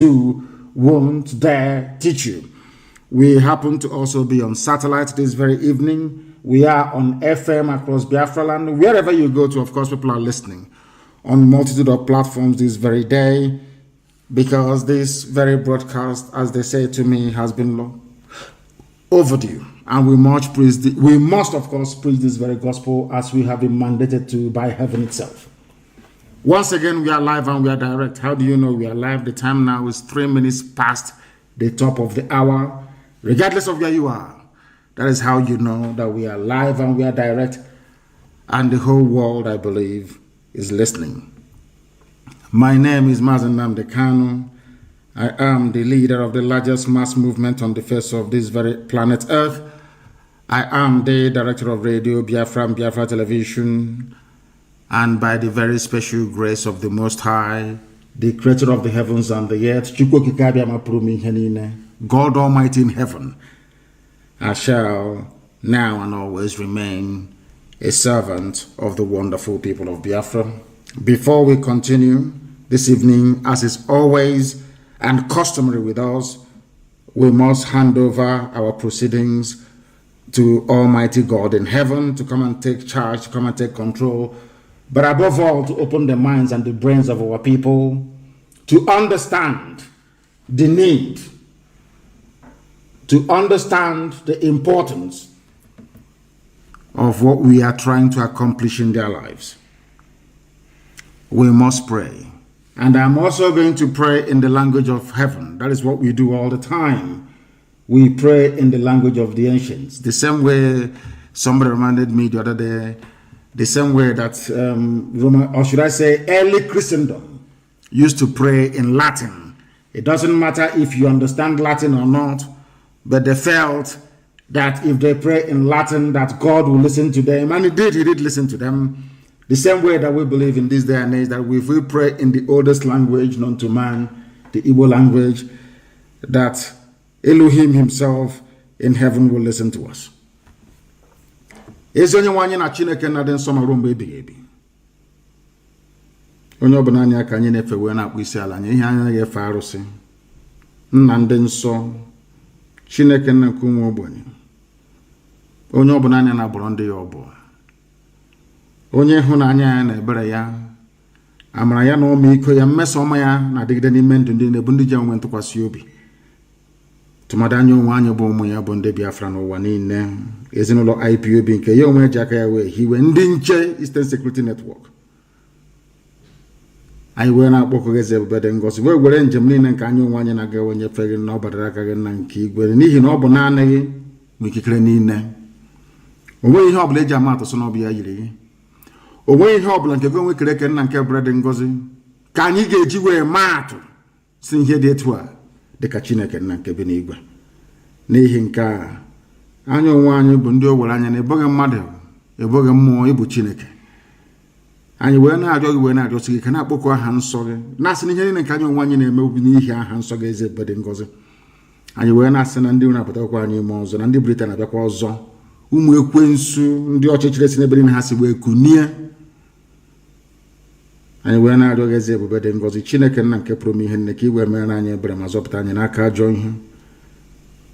do won't dare teach you. We happen to also be on satellite this very evening. We are on FM across Biafra land. Wherever you go to, of course, people are listening on multitude of platforms this very day, because this very broadcast, as they say to me, has been long overdue. And we must, of course, preach this very gospel as we have been mandated to by heaven itself. Once again, we are live and we are direct. How do you know we are live? The time now is 3 minutes past the top of the hour. Regardless of where you are, that is how you know that we are live and we are direct. And the whole world, I believe, is listening. My name is Mazi Nnamdi Kanu. I am the leader of the largest mass movement on the face of this very planet Earth. I am the director of radio, Biafran, Biafra television, and by the very special grace of the Most High, the creator of the heavens and the earth, God Almighty in heaven, I shall now and always remain a servant of the wonderful people of Biafra. Before we continue this evening, as is always and customary with us, we must hand over our proceedings to Almighty God in heaven to come and take charge, to come and take control, but above all, to open the minds and the brains of our people to understand the need, to understand the importance of what we are trying to accomplish in their lives. We must pray. And I'm also going to pray in the language of heaven. That is what we do all the time. We pray in the language of the ancients. The same way somebody reminded me the other day, the same way that Roman, or should I say early Christendom, used to pray in Latin. It doesn't matter if you understand Latin or not, but they felt that if they pray in Latin, that God will listen to them. And he did listen to them. The same way that we believe in this day and age, that if we pray in the oldest language known to man, the Igbo language, that Elohim himself in heaven will listen to us. Ezi onye nwanyị na Chineke na dị nsọ ma ruo mgbe ebighị ebi. Onye ọbụla anya ka anyị na-efe wee na-akpụ isi ala nye ihe anya ga-efe arụsị. Nna ndị nsọ, Chineke nna nke ụmụ ogbenye. Onye ọbụla anya na-abụrụ ndị ya ọbụ. Onye ịhụnanya ya na ebere ya, amara ya na ọmịiko ya, mmeso ọma ya na-adịgide n'ime ndụ ndị na-ebu ndị ji enwe ntụkwasị obi. Tụmadị anya onwe anyị bụ ụmụ ya bụ ndị Biafra n'ụwa niile, ezinụlọ Ipob nke ya onwe ji aka ya wee hiwe ndị nche Eastern Security Network. Anyị wee na-akpọkọ eze Ebube dị ngọzi wee were njem niile nke anyị onwe anyị na-aga wenyefe gị na ọ badara aka gị na nke igwe, n'ihi na ọ bụ naanị gị nwe ikikere niile. O nweghị ihe ọbụla eji ama atụ sọ na ọ bụ ya yiri gị. O nweghị ihe ọbụla nke gị onwe kere eke nna nke Ebube dị ngọzi ka anyị ga-eji wee maa atụ si ihe dị etu a dịka Chineke nna nke bi n'igwe. N'ihi nke a, anyị onwe anyị bụ ndị o were anya na eboghị mmadụ, eboghị mmụọ, ịbụ Chineke. Anyị wee na-arịọ gị wee na-arịọsi gị ka na-akpọkọ aha nsọ gị, na-asị na ihe niile nke anyị onwe anyị na-eme obi n'ihi aha nsọ gị eze Ebube dị ngọzi. Anyị wee na-asị na ndị na-apụtakwa anyị ime ọzọ, na ndị Britain abịakwa ọzọ, ụmụ ekwensu ndị ọchịchịrị si n'ebe niile ha si wee kunie. Anyị wee na-arịọ gị eze Ebube dị ngọzi, Chineke nna nke pụrụ ihe nne, ka i wee mere anyị ebere ma zọpụta anyị n'aka ajọ ihe,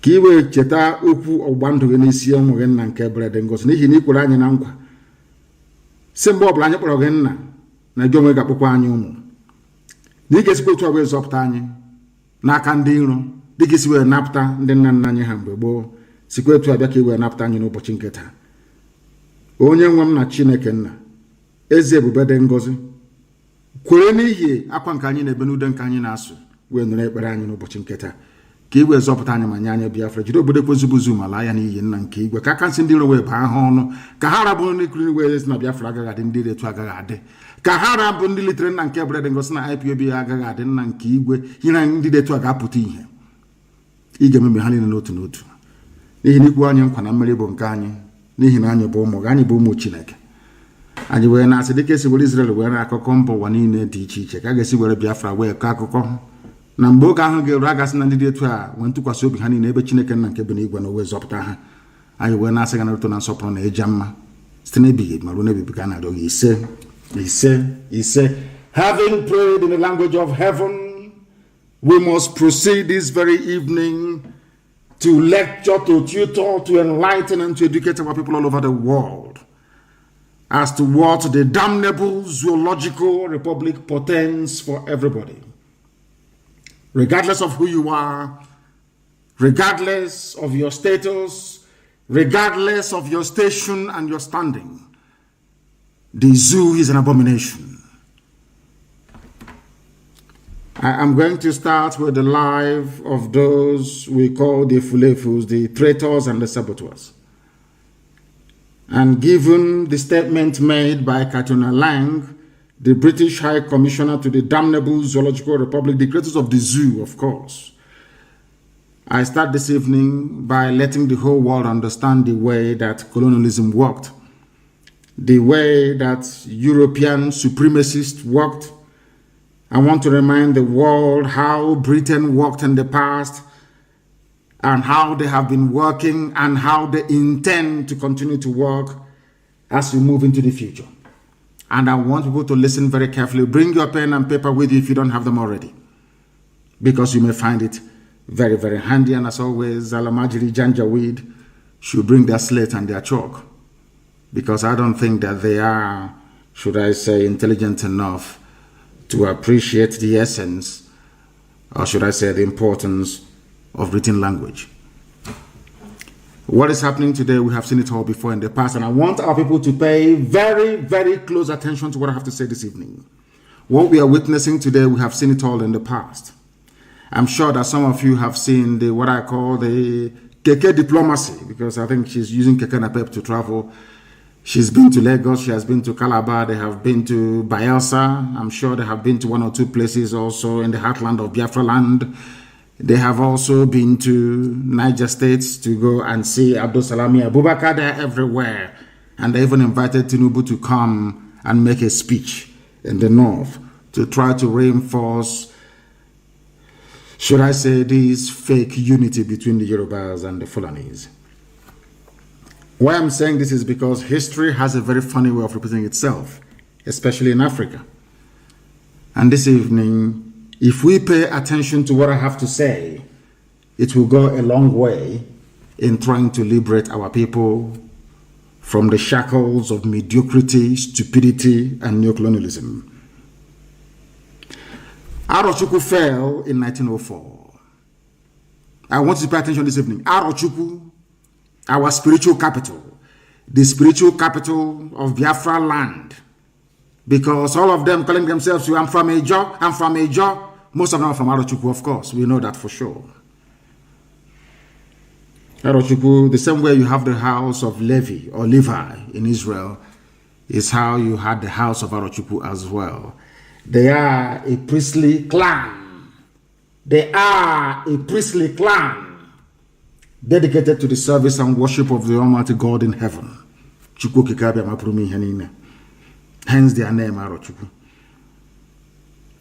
ka i wee cheta okwu ọgbụgba ndụ gị n'isi ụmụ gị nna nke Ebube dị ngọzi, n'ihi na i kwere anyị na nkwa si mgbe ọbụla anyị kpọrọ gị nna na gị onwe ga-akpọkwa anyị ụmụ, na ị ga-esikwa otu a wee zọpụta anyị n'aka ndị iro, dị ka isi wee napụta ndị nna nna anyị ha mgbe gboo, sikwa etu a bịa ka i wee napụta anyị n'ụbọchị nke taa. Onye nwe m na Chineke nna eze Ebube dị ngọzi, kwere n'ihi akwa nke anyị na-ebe n'ude nke anyị na-asụ wee nụrụ ekpere anyị n'ụbọchị nke taa, ka i wee zọpụta anyị ma nye anyị Biafra, jide obodo kwezibụzu ma laa ya n'iyi nna nke igwe, ka aka nsị ndị iro wee baa ha ọnụ, ka ha rabụ ndị ikiri wee si na Biafra agaghị adị, ndị etu agaghị adị, ka ha rabụ ndị litere nna nke Ebube dị ngọzi na Ipob ya agaghị adị, nna nke igwe hịra ndị etu a ga-apụta ihe. Ị ga-ememe ha niile n'otu n'otu, n'ihi na ikwu anyị nkwa na mmeri bụ nke anyị, n'ihi na anyị bụ ụmụ gị, anyị bụ ụmụ Chineke. Anyị wee na-asị dịka esi were Israel were akụkọ mba ụwa niile dị iche iche, ka a ga-esi were Biafra wee kọọ akụkọ na mgbe oge ahụ ga-eru, agasị na ndị dị etu a nwee ntụkwasị obi ha niile ebe Chineke nna nke bi n'igwe na wee zọpụta ha. Anyị wee na-asị ga na-eto na nsọpụrụ na ịja mma site n'ebighị ma ruo n'ebibi ka a na-arịọ gị ise. Having prayed in the language of heaven, We must proceed this very evening to lecture, to tutor, to enlighten, and to educate our people all over the world as to what the damnable zoological republic portends for everybody. Regardless of who you are, regardless of your status, regardless of your station and your standing, the zoo is an abomination. I am going to start with the life of those we call the Fulefus, the traitors and the saboteurs. And given the statement made by Katrina Lang, the British High Commissioner to the damnable Zoological Republic, the creators of the zoo, of course, I start this evening by letting the whole world understand the way that colonialism worked, the way that European supremacists worked. I want to remind the world how Britain worked in the past and how they have been working and how they intend to continue to work as we move into the future. And I want people to listen very carefully. Bring your pen and paper with you if you don't have them already, because you may find it very, very handy. And as always, Alamajiri Janjaweed should bring their slate and their chalk, because I don't think that they are, should I say, intelligent enough to appreciate the essence, or should I say the importance of written language. What is happening today, we have seen it all before in the past, and I want our people to pay very, very close attention to what I have to say this evening. What we are witnessing today, we have seen it all in the past. I'm sure that some of you have seen the what I call the Keke diplomacy, because I think she's using Keke Napep to travel. She's been to Lagos, she has been to Calabar, they have been to Bayelsa. I'm sure they have been to one or two places also in the heartland of Biafra land. They have also been to Niger States to go and see Abdul Salami Abubakar. They're everywhere. And they even invited Tinubu to come and make a speech in the north to try to reinforce, should I say, this fake unity between the Yorubas and the Fulanis. Why I'm saying this is because history has a very funny way of repeating itself, especially in Africa. And this evening, if we pay attention to what I have to say, it will go a long way in trying to liberate our people from the shackles of mediocrity, stupidity, and neocolonialism. Arochukwu fell in 1904. I want you to pay attention this evening. Arochukwu, our spiritual capital, the spiritual capital of Biafra land, because all of them calling themselves, I'm from Ejo, I'm from Ejo. Most of them are from Arochukwu, of course. We know that for sure. Arochukwu, the same way you have the house of Levi or Levi in Israel, is how you had the house of Arochukwu as well. They are a priestly clan. They are a priestly clan dedicated to the service and worship of the Almighty God in heaven. Hence their name, Arochukwu.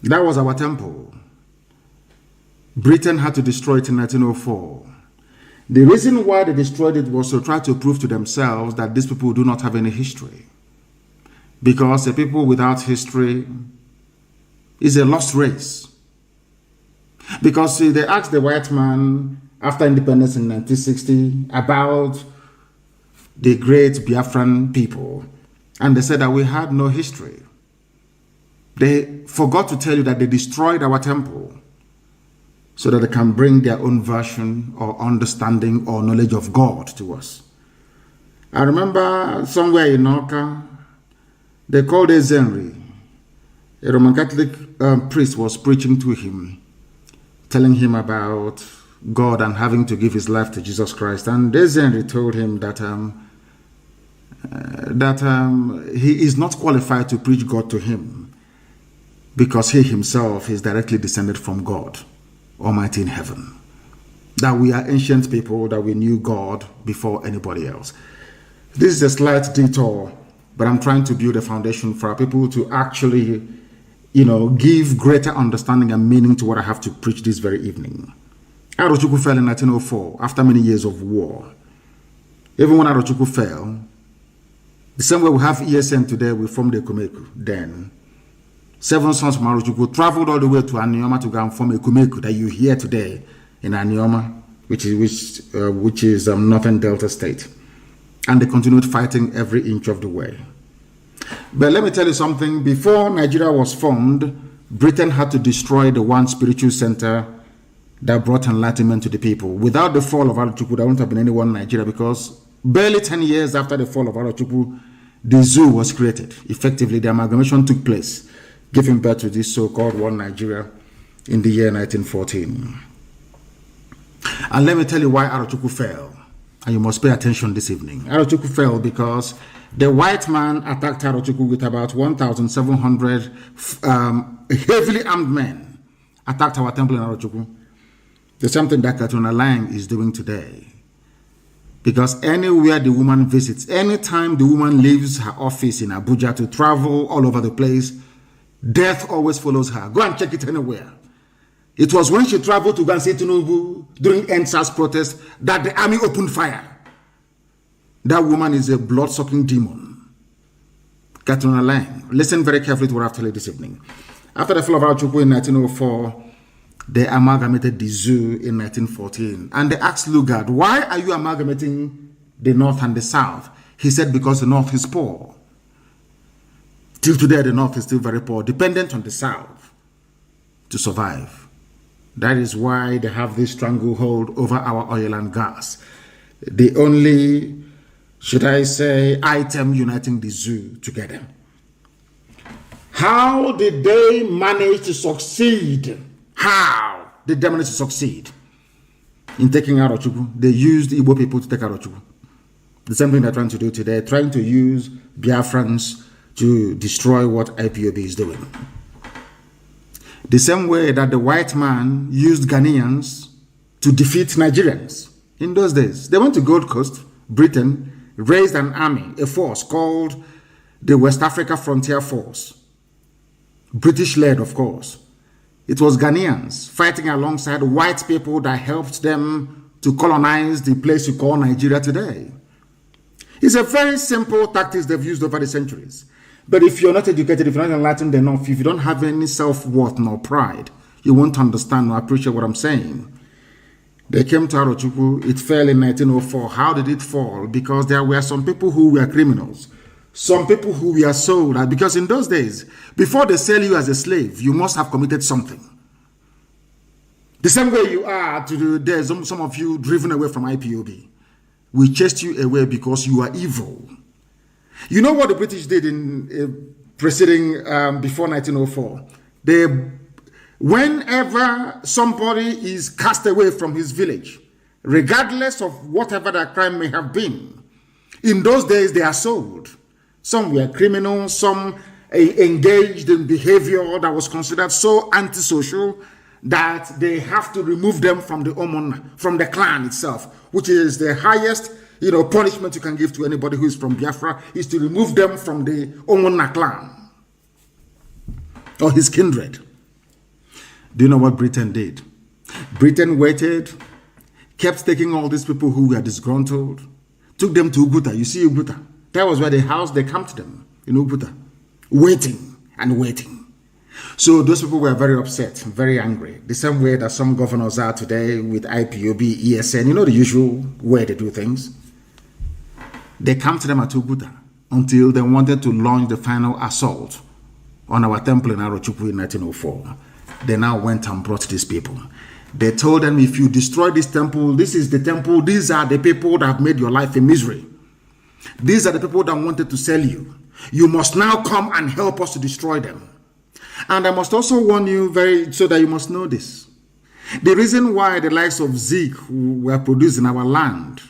That was our temple. Britain had to destroy it in 1904. The reason why they destroyed it was to try to prove to themselves that these people do not have any history. Because a people without history is a lost race. Because see, they asked the white man after independence in 1960 about the great Biafran people, and they said that we had no history. They forgot to tell you that they destroyed our temple so that they can bring their own version or understanding or knowledge of God to us. I remember somewhere in Oka, they called a Zenri. A Roman Catholic priest was preaching to him, telling him about God and having to give his life to Jesus Christ. And Zenri told him that he is not qualified to preach God to him, because he himself is directly descended from God Almighty in heaven. That we are ancient people, that we knew God before anybody else. This is a slight detour, but I'm trying to build a foundation for our people to actually, give greater understanding and meaning to what I have to preach this very evening. Arochukwu fell in 1904 after many years of war. Even when Arochukwu fell, the same way we have ESN today, we formed the Kumeku then. 7 sons from Arochukwu traveled all the way to Anioma to go and form a Kumeku that you hear today in Anioma, which is Northern Delta State. And they continued fighting every inch of the way. But let me tell you something. Before Nigeria was formed, Britain had to destroy the one spiritual center that brought enlightenment to the people. Without the fall of Arochukwu, there wouldn't have been anyone in Nigeria, because barely 10 years after the fall of Arochukwu, the zoo was created. Effectively, the amalgamation took place, giving birth to this so-called one Nigeria in the year 1914. And let me tell you why Arochukwu fell. And you must pay attention this evening. Arochukwu fell because the white man attacked Arochukwu with about 1,700 heavily armed men. Attacked our temple in Arochukwu. The same thing that Katuna Lang is doing today. Because anywhere the woman visits, anytime the woman leaves her office in Abuja to travel all over the place, death always follows her. Go and check it anywhere. It was when she traveled to Gansi Tinubu during NSAS protest that the army opened fire. That woman is a blood-sucking demon. Katuna Lang. Listen very carefully to what I've told you this evening. After the fall of Arochukwu in 1904, they amalgamated the zoo in 1914. And they asked Lugard, why are you amalgamating the North and the South? He said, because the North is poor. Till today, the North is still very poor, dependent on the South to survive. That is why they have this stranglehold over our oil and gas. The only, should I say, item uniting the zoo together. How did they manage to succeed? How did they manage to succeed in taking Arochukwu? They used Igbo people to take Arochukwu. The same thing they're trying to do today, trying to use Biafrans to destroy what IPOB is doing. The same way that the white man used Ghanaians to defeat Nigerians. In those days, they went to Gold Coast, Britain, raised an army, a force called the West Africa Frontier Force. British-led, of course. It was Ghanaians fighting alongside white people that helped them to colonize the place you call Nigeria today. It's a very simple tactics they've used over the centuries. But if you're not educated, if you're not enlightened enough, if you don't have any self-worth nor pride, you won't understand nor appreciate what I'm saying. They came to Arochukwu, it fell in 1904. How did it fall? Because there were some people who were criminals. Some people who were sold, because in those days, before they sell you as a slave, you must have committed something. The same way you are today, some of you driven away from IPOB. We chased you away because you are evil. You know what the British did in preceding, before 1904? Whenever somebody is cast away from his village, regardless of whatever their crime may have been, in those days they are sold. Some were criminals, some engaged in behavior that was considered so antisocial that they have to remove them from the Omon, from the clan itself, which is the highest, punishment you can give to anybody who is from Biafra, is to remove them from the Omona clan or his kindred. Do you know what Britain did? Britain waited, kept taking all these people who were disgruntled, took them to Uguta. You see Uguta. That was where they housed, they camped them in Uguta, waiting and waiting. So those people were very upset, very angry. The same way that some governors are today with IPOB, ESN, the usual way they do things. They camped them at Uguta until they wanted to launch the final assault on our temple in Arochukwu in 1904. They now went and brought these people. They told them, if you destroy this temple, this is the temple, these are the people that have made your life a misery. These are the people that wanted to sell you. You must now come and help us to destroy them. And I must also warn you so that you must know this. The reason why the likes of Zeke were produced in our land,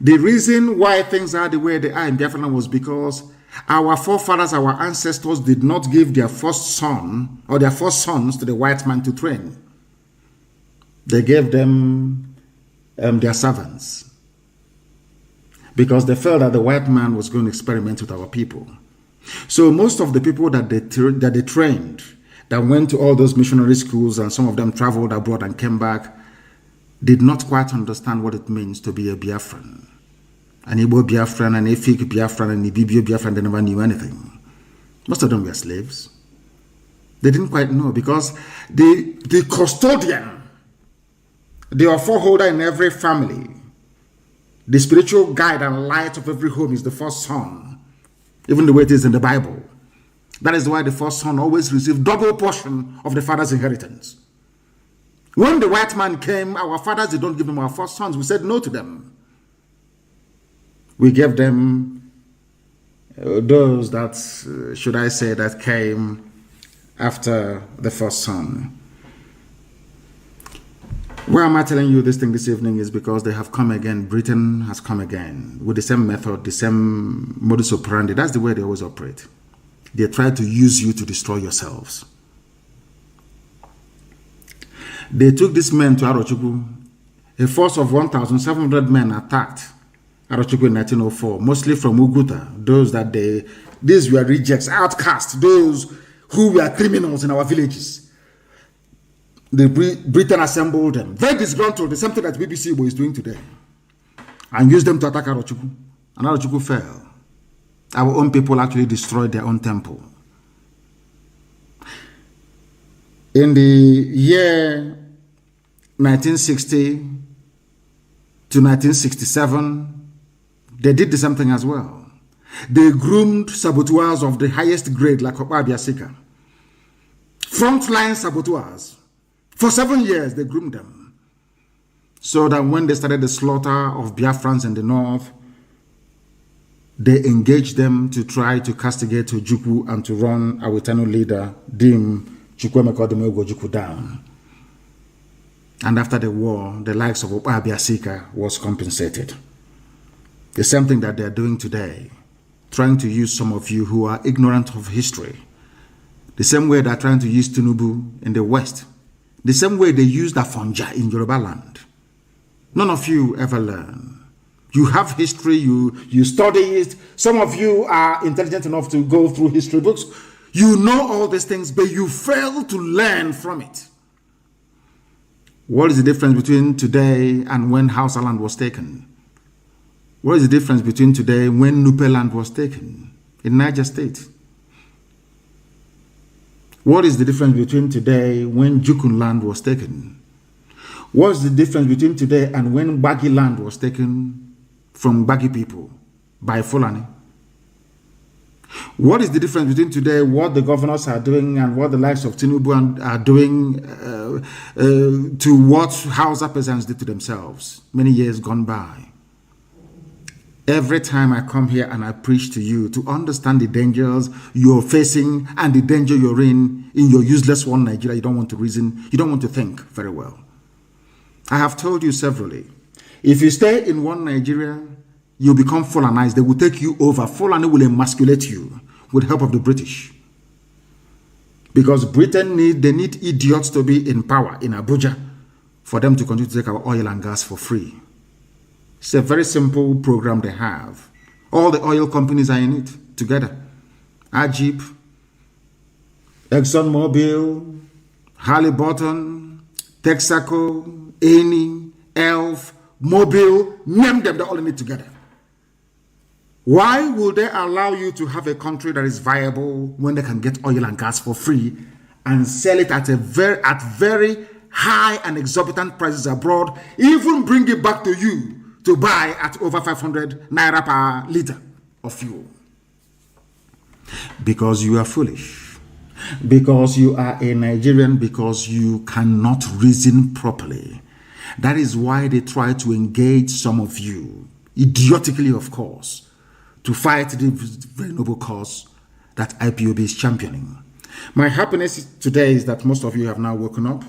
the reason why things are the way they are in Biafra was because our forefathers, our ancestors did not give their first son or their first sons to the white man to train. They gave them their servants, because they felt that the white man was going to experiment with our people. So most of the people that they trained, that went to all those missionary schools, and some of them traveled abroad and came back, did not quite understand what it means to be a Biafran. An Igbo Biafran, an Efik Biafran, an Ibibio Biafran, they never knew anything. Most of them were slaves. They didn't quite know because the custodian, the foreholder in every family, the spiritual guide and light of every home is the first son, even the way it is in the Bible. That is why the first son always received double portion of the father's inheritance. When the white man came, our fathers did not give them our first sons. We said no to them. We gave them those that, should I say, that came after the first son. Why am I telling you this thing this evening is because they have come again. Britain has come again with the same method, the same modus operandi. That's the way they always operate. They try to use you to destroy yourselves. They took these men to Arochukwu. A force of 1,700 men attacked Arochukwu in 1904, mostly from Uguta. These were rejects, outcasts, those who were criminals in our villages. Britain assembled them, very disgruntled, the same thing that BBC is doing today, and used them to attack Arochukwu. And Arochukwu fell. Our own people actually destroyed their own temple. In the year 1960 to 1967, they did the same thing as well. They groomed saboteurs of the highest grade like Okpa Biasika. Frontline saboteurs. For 7 years, they groomed them. So that when they started the slaughter of Biafrans in the north, they engaged them to try to castigate Ojukwu and to run our eternal leader, Dim Chukwuemeka down. And after the war, the likes of Okpa Biasika was compensated. The same thing that they're doing today, trying to use some of you who are ignorant of history. The same way they're trying to use Tinubu in the West. The same way they used Afonja in Yoruba land. None of you ever learn. You have history, you study it. Some of you are intelligent enough to go through history books. You know all these things, but you fail to learn from it. What is the difference between today and when Hausa land was taken? What is the difference between today and when Nupe land was taken in Niger State? What is the difference between today when Jukun land was taken? What is the difference between today and when Bagi land was taken from Bagi people by Fulani? What is the difference between today, what the governors are doing and what the likes of Tinubu are doing to what Hausa peasants did to themselves many years gone by? Every time I come here and I preach to you to understand the dangers you're facing and the danger you're in your useless one Nigeria, you don't want to reason, you don't want to think very well. I have told you severally, if you stay in one Nigeria, you become Fulanized. They will take you over. Fulani will emasculate you with help of the British. Because Britain they need idiots to be in power in Abuja for them to continue to take our oil and gas for free. It's a very simple program they have. All the oil companies are in it together. Ajib, ExxonMobil, Halliburton, Texaco, Eni, Elf, Mobil, name them, they're all in it together. Why will they allow you to have a country that is viable when they can get oil and gas for free and sell it at very high and exorbitant prices abroad, even bring it back to you to buy at over 500 naira per liter of fuel? Because you are foolish. Because you are a Nigerian, because you cannot reason properly. That is why they try to engage some of you, idiotically of course, to fight the very noble cause that IPOB is championing. My happiness today is that most of you have now woken up.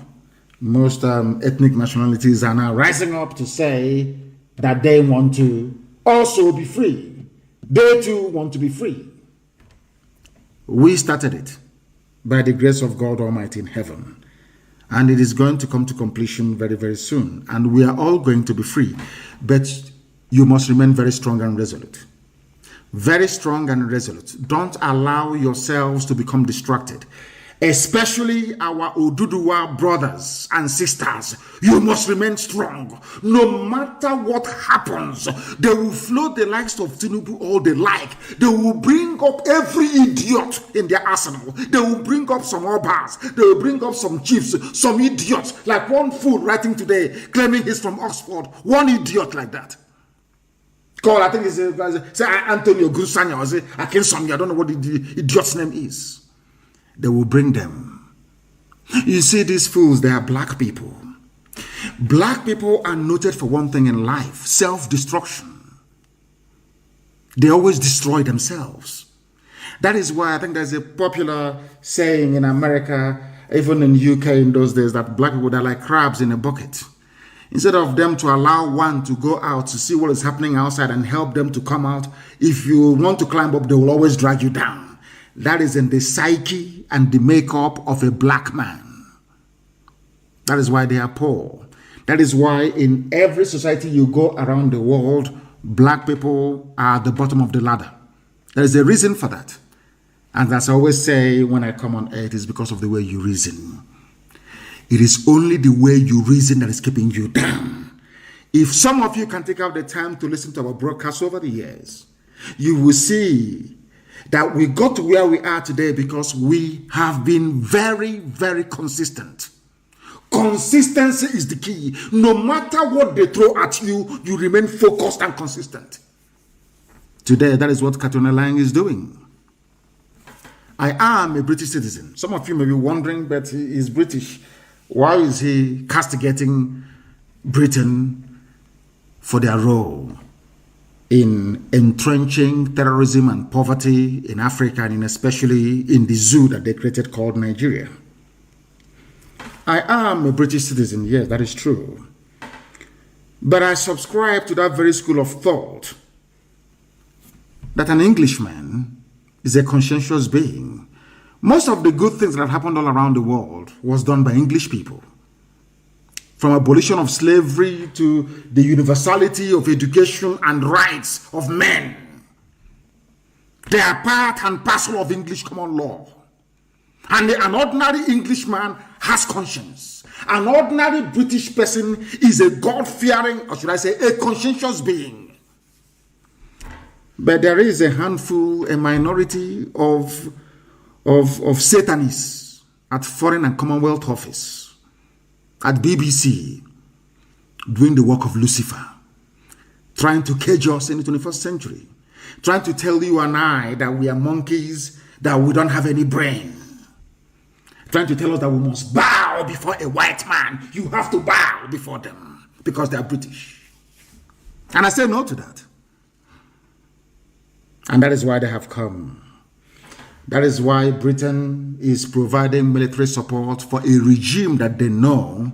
Most ethnic nationalities are now rising up to say that they want to also be free. They too want to be free. We started it by the grace of God Almighty in heaven. And it is going to come to completion very, very soon. And we are all going to be free. But you must remain very strong and resolute. Very strong and resolute. Don't allow yourselves to become distracted. especially our Oduduwa brothers and sisters. You must remain strong. No matter what happens, they will float the likes of Tinubu all they like. They will bring up every idiot in their arsenal. They will bring up some obas. They will bring up some chiefs, some idiots, like one fool writing today, claiming he's from Oxford. One idiot like that. Called, I think it's Antonio Gusanya or Akinsomi. I don't know what the idiot's name is. They will bring them. You see, these fools, they are black people. Black people are noted for one thing in life: self-destruction. They always destroy themselves. That is why I think there's a popular saying in America, even in UK in those days, that black people are like crabs in a bucket. Instead of them to allow one to go out to see what is happening outside and help them to come out, if you want to climb up, they will always drag you down. That is in the psyche and the makeup of a black man. That is why they are poor. That is why in every society you go around the world, black people are at the bottom of the ladder. There is a reason for that. And as I always say when I come on earth, it's because of the way you reason. It is only the way you reason that is keeping you down. If some of you can take out the time to listen to our broadcasts over the years, you will see that we got to where we are today because we have been very, very consistent. Consistency is the key. No matter what they throw at you, you remain focused and consistent. Today, that is what Katona Lang is doing. I am a British citizen. Some of you may be wondering, but he is British. Why is he castigating Britain for their role in entrenching terrorism and poverty in Africa, and especially in the zoo that they created called Nigeria? I am a British citizen, yes, that is true. But I subscribe to that very school of thought that an Englishman is a conscientious being. Most of the good things that have happened all around the world was done by English people. From abolition of slavery to the universality of education and rights of men. They are part and parcel of English common law. And an ordinary Englishman has conscience. An ordinary British person is a God-fearing, or should I say, a conscientious being. But there is a handful, a minority of Satanists at Foreign and Commonwealth Office, at BBC, doing the work of Lucifer, trying to cage us in the 21st century, trying to tell you and I that we are monkeys, that we don't have any brain, trying to tell us that we must bow before a white man. You have to bow before them because they are British. And I say no to that. And that is why they have come. That is why Britain is providing military support for a regime that they know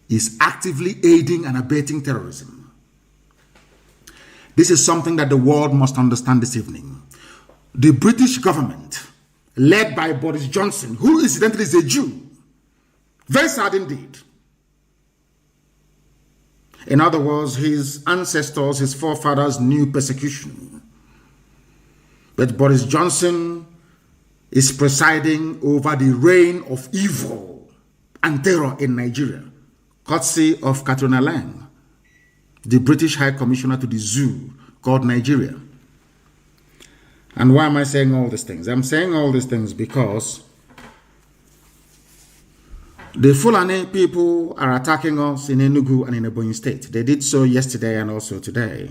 is actively aiding and abetting terrorism. This is something that the world must understand this evening. The British government, led by Boris Johnson, who incidentally is a Jew, very sad indeed. In other words, his ancestors, his forefathers knew persecution. But Boris Johnson is presiding over the reign of evil and terror in Nigeria, courtesy of Katona Lang, the British High Commissioner to the zoo called Nigeria. And why am I saying all these things? I'm saying all these things because the Fulani people are attacking us in Enugu and in Ebonyi State. They did so yesterday and also today.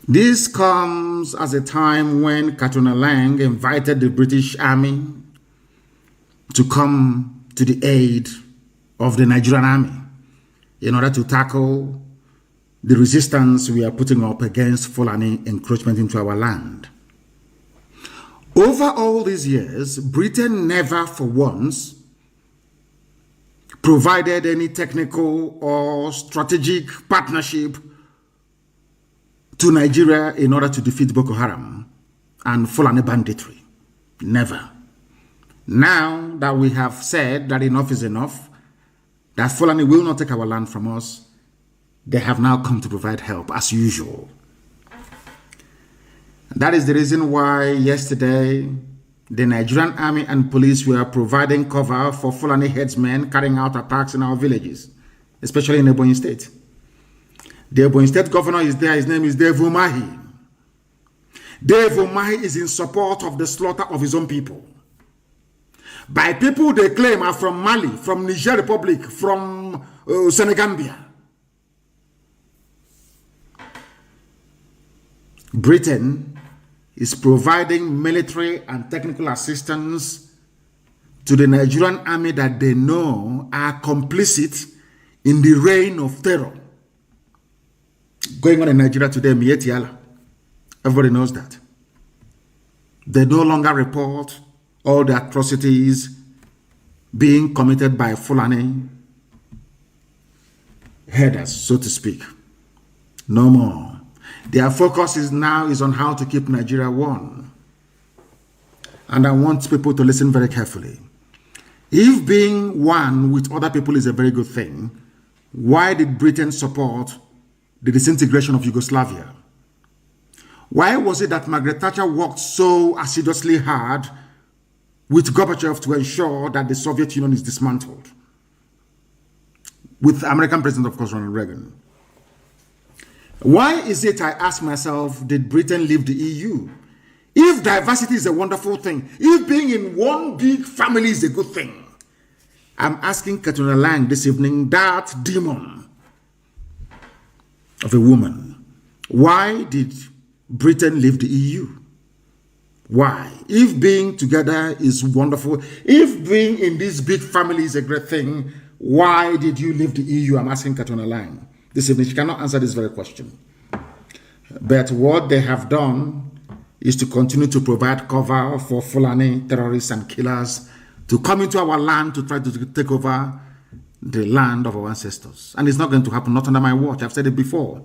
This comes as a time when Katona Lang invited the British Army to come to the aid of the Nigerian Army in order to tackle the resistance we are putting up against Fulani encroachment into our land. Over all these years, Britain never for once provided any technical or strategic partnership to Nigeria in order to defeat Boko Haram and Fulani banditry. Never. Now that we have said that enough is enough, that Fulani will not take our land from us, they have now come to provide help as usual. That is the reason why yesterday the Nigerian army and police were providing cover for Fulani headsmen carrying out attacks in our villages, especially in Ebonyi State. The Ebonyi State governor is there. His name is Dave Umahi. Dave Umahi is in support of the slaughter of his own people. By people they claim are from Mali, from Niger Republic, from Senegambia. Britain is providing military and technical assistance to the Nigerian army that they know are complicit in the reign of terror going on in Nigeria today. Mietiala. Everybody knows that. They no longer report all the atrocities being committed by Fulani headers, so to speak. No more. Their focus is on how to keep Nigeria one. And I want people to listen very carefully. If being one with other people is a very good thing, why did Britain support the disintegration of Yugoslavia? Why was it that Margaret Thatcher worked so assiduously hard with Gorbachev to ensure that the Soviet Union is dismantled? With American President, of course, Ronald Reagan. Why is it, I ask myself, did Britain leave the EU? If diversity is a wonderful thing, if being in one big family is a good thing, I'm asking Katrina Lang this evening, that demon of a woman, why did Britain leave the EU? Why? If being together is wonderful, if being in this big family is a great thing, why did you leave the EU? I'm asking Katrina Lang this evening. She cannot answer this very question. But what they have done is to continue to provide cover for Fulani terrorists and killers to come into our land to try to take over the land of our ancestors. And it's not going to happen, not under my watch. I've said it before.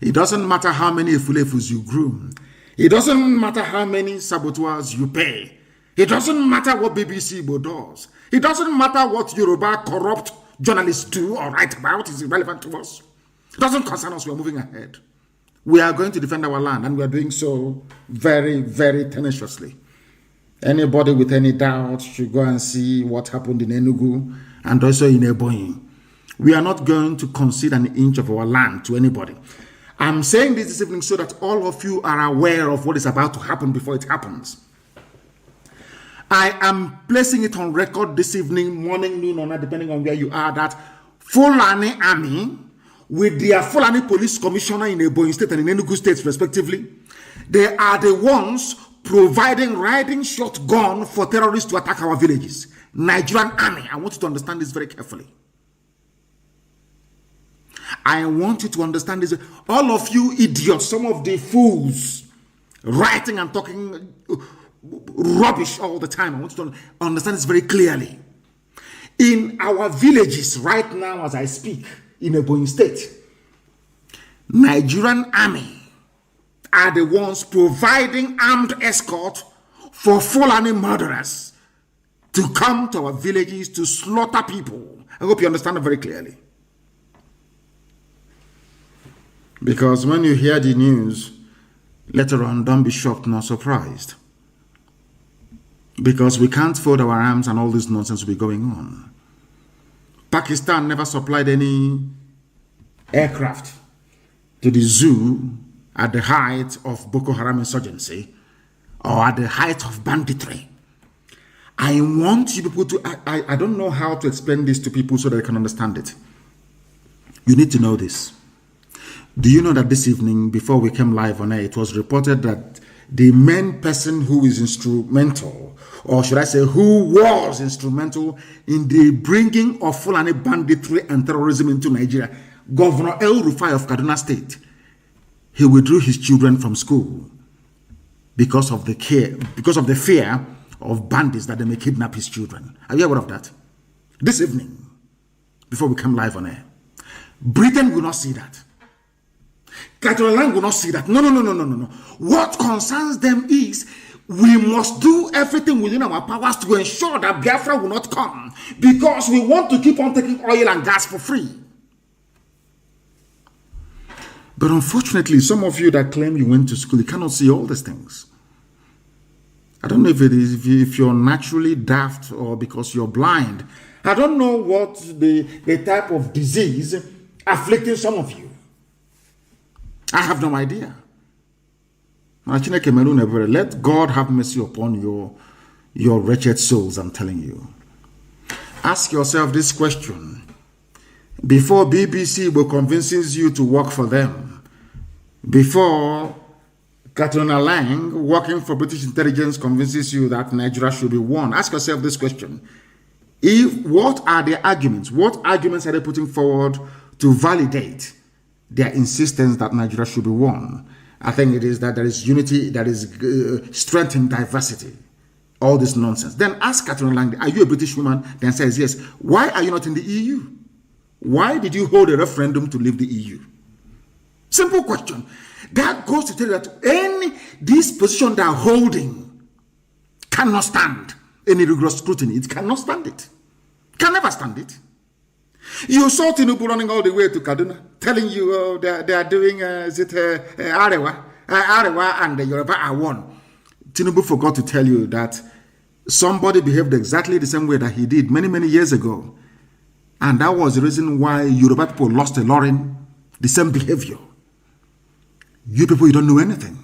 It doesn't matter how many Efulefus you groom. It doesn't matter how many saboteurs you pay. It doesn't matter what BBC Igbo does. It doesn't matter what Yoruba corrupt journalists do or write about. It's irrelevant to us. It doesn't concern us. We're moving ahead. We are going to defend our land, and we are doing so very, very tenaciously. Anybody with any doubt should go and see what happened in Enugu and also in Ebonyi. We are not going to concede an inch of our land to anybody. I'm saying this evening so that all of you are aware of what is about to happen before it happens. I am placing it on record this evening, morning, noon, or night, depending on where you are, that Fulani Army, with their Fulani Police Commissioner in Ebonyi State and in Enugu State, respectively, they are the ones providing riding shotgun for terrorists to attack our villages. Nigerian Army. I want you to understand this very carefully. I want you to understand this. All of you idiots, some of the fools, writing and talking rubbish all the time. I want you to understand this very clearly. In our villages right now, as I speak, in Ebonyi State, Nigerian Army are the ones providing armed escort for Fulani murderers to come to our villages to slaughter people. I hope you understand it very clearly. Because when you hear the news, later on, don't be shocked nor surprised. Because we can't fold our arms and all this nonsense will be going on. Pakistan never supplied any aircraft to the zoo at the height of Boko Haram insurgency or at the height of banditry. I want you people to, I don't know how to explain this to people so that they can understand it. You need to know this. Do you know that this evening, before we came live on air, it was reported that the main person who is instrumental, or should I say who was instrumental in the bringing of Fulani banditry and terrorism into Nigeria, Governor El Rufai of Kaduna State, he withdrew his children from school because of the fear of bandits that they may kidnap his children. Are you aware of that? This evening, before we come live on air, Britain will not see that. Catalan will not see that. No. What concerns them is we must do everything within our powers to ensure that Biafra will not come, because we want to keep on taking oil and gas for free. But unfortunately, some of you that claim you went to school, you cannot see all these things. I don't know if it is if you're naturally daft or because you're blind. I don't know what the type of disease afflicting some of you. I have no idea. Let God have mercy upon your wretched souls, I'm telling you. Ask yourself this question. Before BBC will convinces you to work for them, before Katrina Lang, working for British intelligence, convinces you that Nigeria should be won, ask yourself this question. What are their arguments? What arguments are they putting forward to validate their insistence that Nigeria should be won? I think it is that there is unity, that is strength in diversity. All this nonsense. Then ask Katrina Lang, are you a British woman? Then says yes. Why are you not in the EU? Why did you hold a referendum to leave the EU? Simple question. That goes to tell you that this position they are holding cannot stand any rigorous scrutiny. It cannot stand it. Can never stand it. You saw Tinubu running all the way to Kaduna, telling you they are doing Arewa and the Yoruba are one. Tinubu forgot to tell you that somebody behaved exactly the same way that he did many, many years ago. And that was the reason why Yoruba people lost a Lauren, the same behavior. You people, you don't know anything.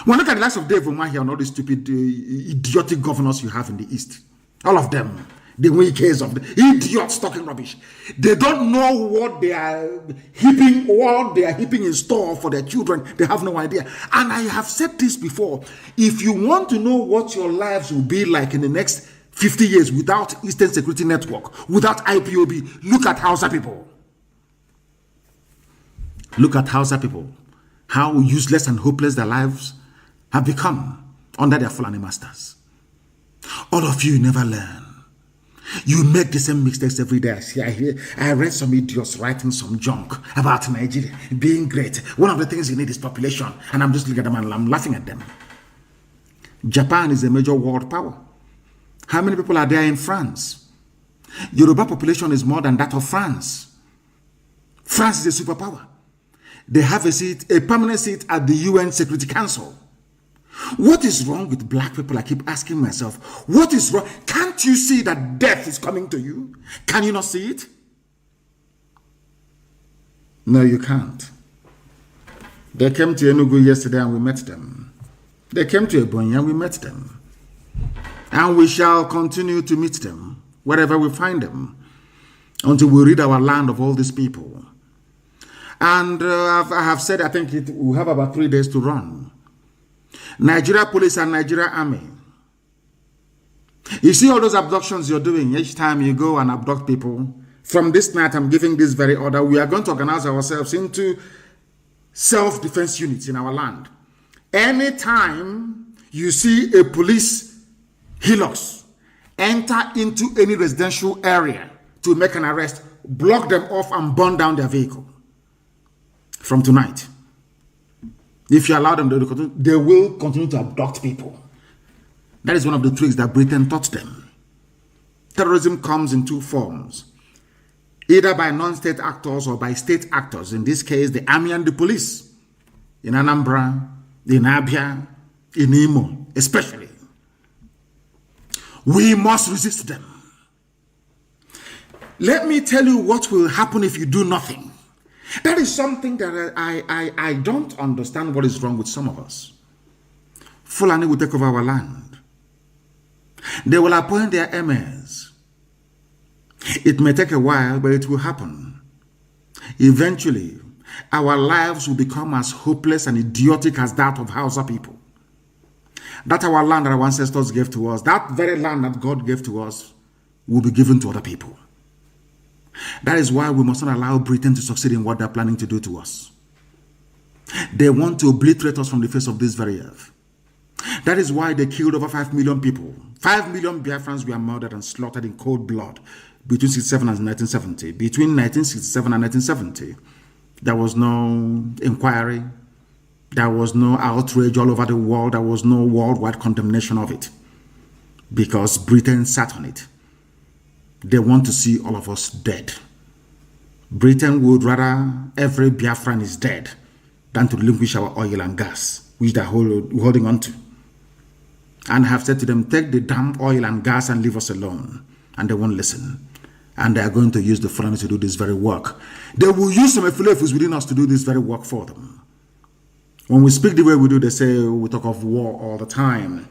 Well, look at the likes of Dave Umahi and all these stupid, idiotic governors you have in the East. All of them. The weakest of the idiots talking rubbish. They don't know what they are heaping in store for their children. They have no idea. And I have said this before. If you want to know what your lives will be like in the next 50 years without Eastern Security Network, without IPOB, look at Hausa people. Look at Hausa people. How useless and hopeless their lives have become under their Fulani masters. All of you never learn. You make the same mistakes every day. I read some idiots writing some junk about Nigeria being great. One of the things you need is population. And I'm just looking at them and I'm laughing at them. Japan is a major world power. How many people are there in France? Yoruba population is more than that of France. France is a superpower. They have a permanent seat at the UN Security Council. What is wrong with black people? I keep asking myself, what is wrong? Can't you see that death is coming to you? Can you not see it? No, you can't. They came to Enugu yesterday and we met them. They came to Ebonyi and we met them. And we shall continue to meet them wherever we find them until we rid our land of all these people. And I have said, I think we have about 3 days to run. Nigeria police and Nigeria army. You see all those abductions you're doing each time you go and abduct people. From this night, I'm giving this very order. We are going to organize ourselves into self-defense units in our land. Anytime you see a police helix enter into any residential area to make an arrest, block them off and burn down their vehicle. From tonight. If you allow them, they will continue to abduct people. That is one of the tricks that Britain taught them. Terrorism comes in two forms. Either by non-state actors or by state actors. In this case, the army and the police. In Anambra, in Abia, in Imo, especially. We must resist them. Let me tell you what will happen if you do nothing. That is something that I don't understand what is wrong with some of us. Fulani will take over our land. They will appoint their emirs. It may take a while, but it will happen. Eventually, our lives will become as hopeless and idiotic as that of Hausa people. That our land that our ancestors gave to us, that very land that God gave to us, will be given to other people. That is why we must not allow Britain to succeed in what they're planning to do to us. They want to obliterate us from the face of this very earth. That is why they killed over 5 million people. 5 million Biafrans were murdered and slaughtered in cold blood between 1967 and 1970. Between 1967 and 1970, there was no inquiry. There was no outrage all over the world. There was no worldwide condemnation of it. Because Britain sat on it. They want to see all of us dead. Britain would rather every Biafran is dead than to relinquish our oil and gas, which they're holding on to. And have said to them, take the damn oil and gas and leave us alone. And they won't listen. And they are going to use the Fulani to do this very work. They will use some Efulefus within us to do this very work for them. When we speak the way we do, they say we talk of war all the time.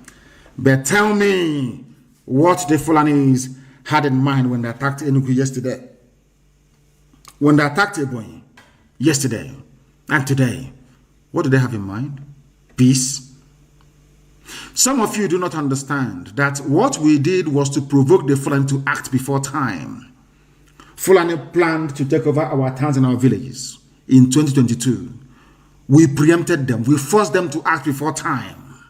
But tell me what the Fulanis had in mind when they attacked Enugu yesterday. When they attacked Ebonyi yesterday and today, what do they have in mind? Peace. Some of you do not understand that what we did was to provoke the Fulani to act before time. Fulani planned to take over our towns and our villages in 2022. We preempted them. We forced them to act before time,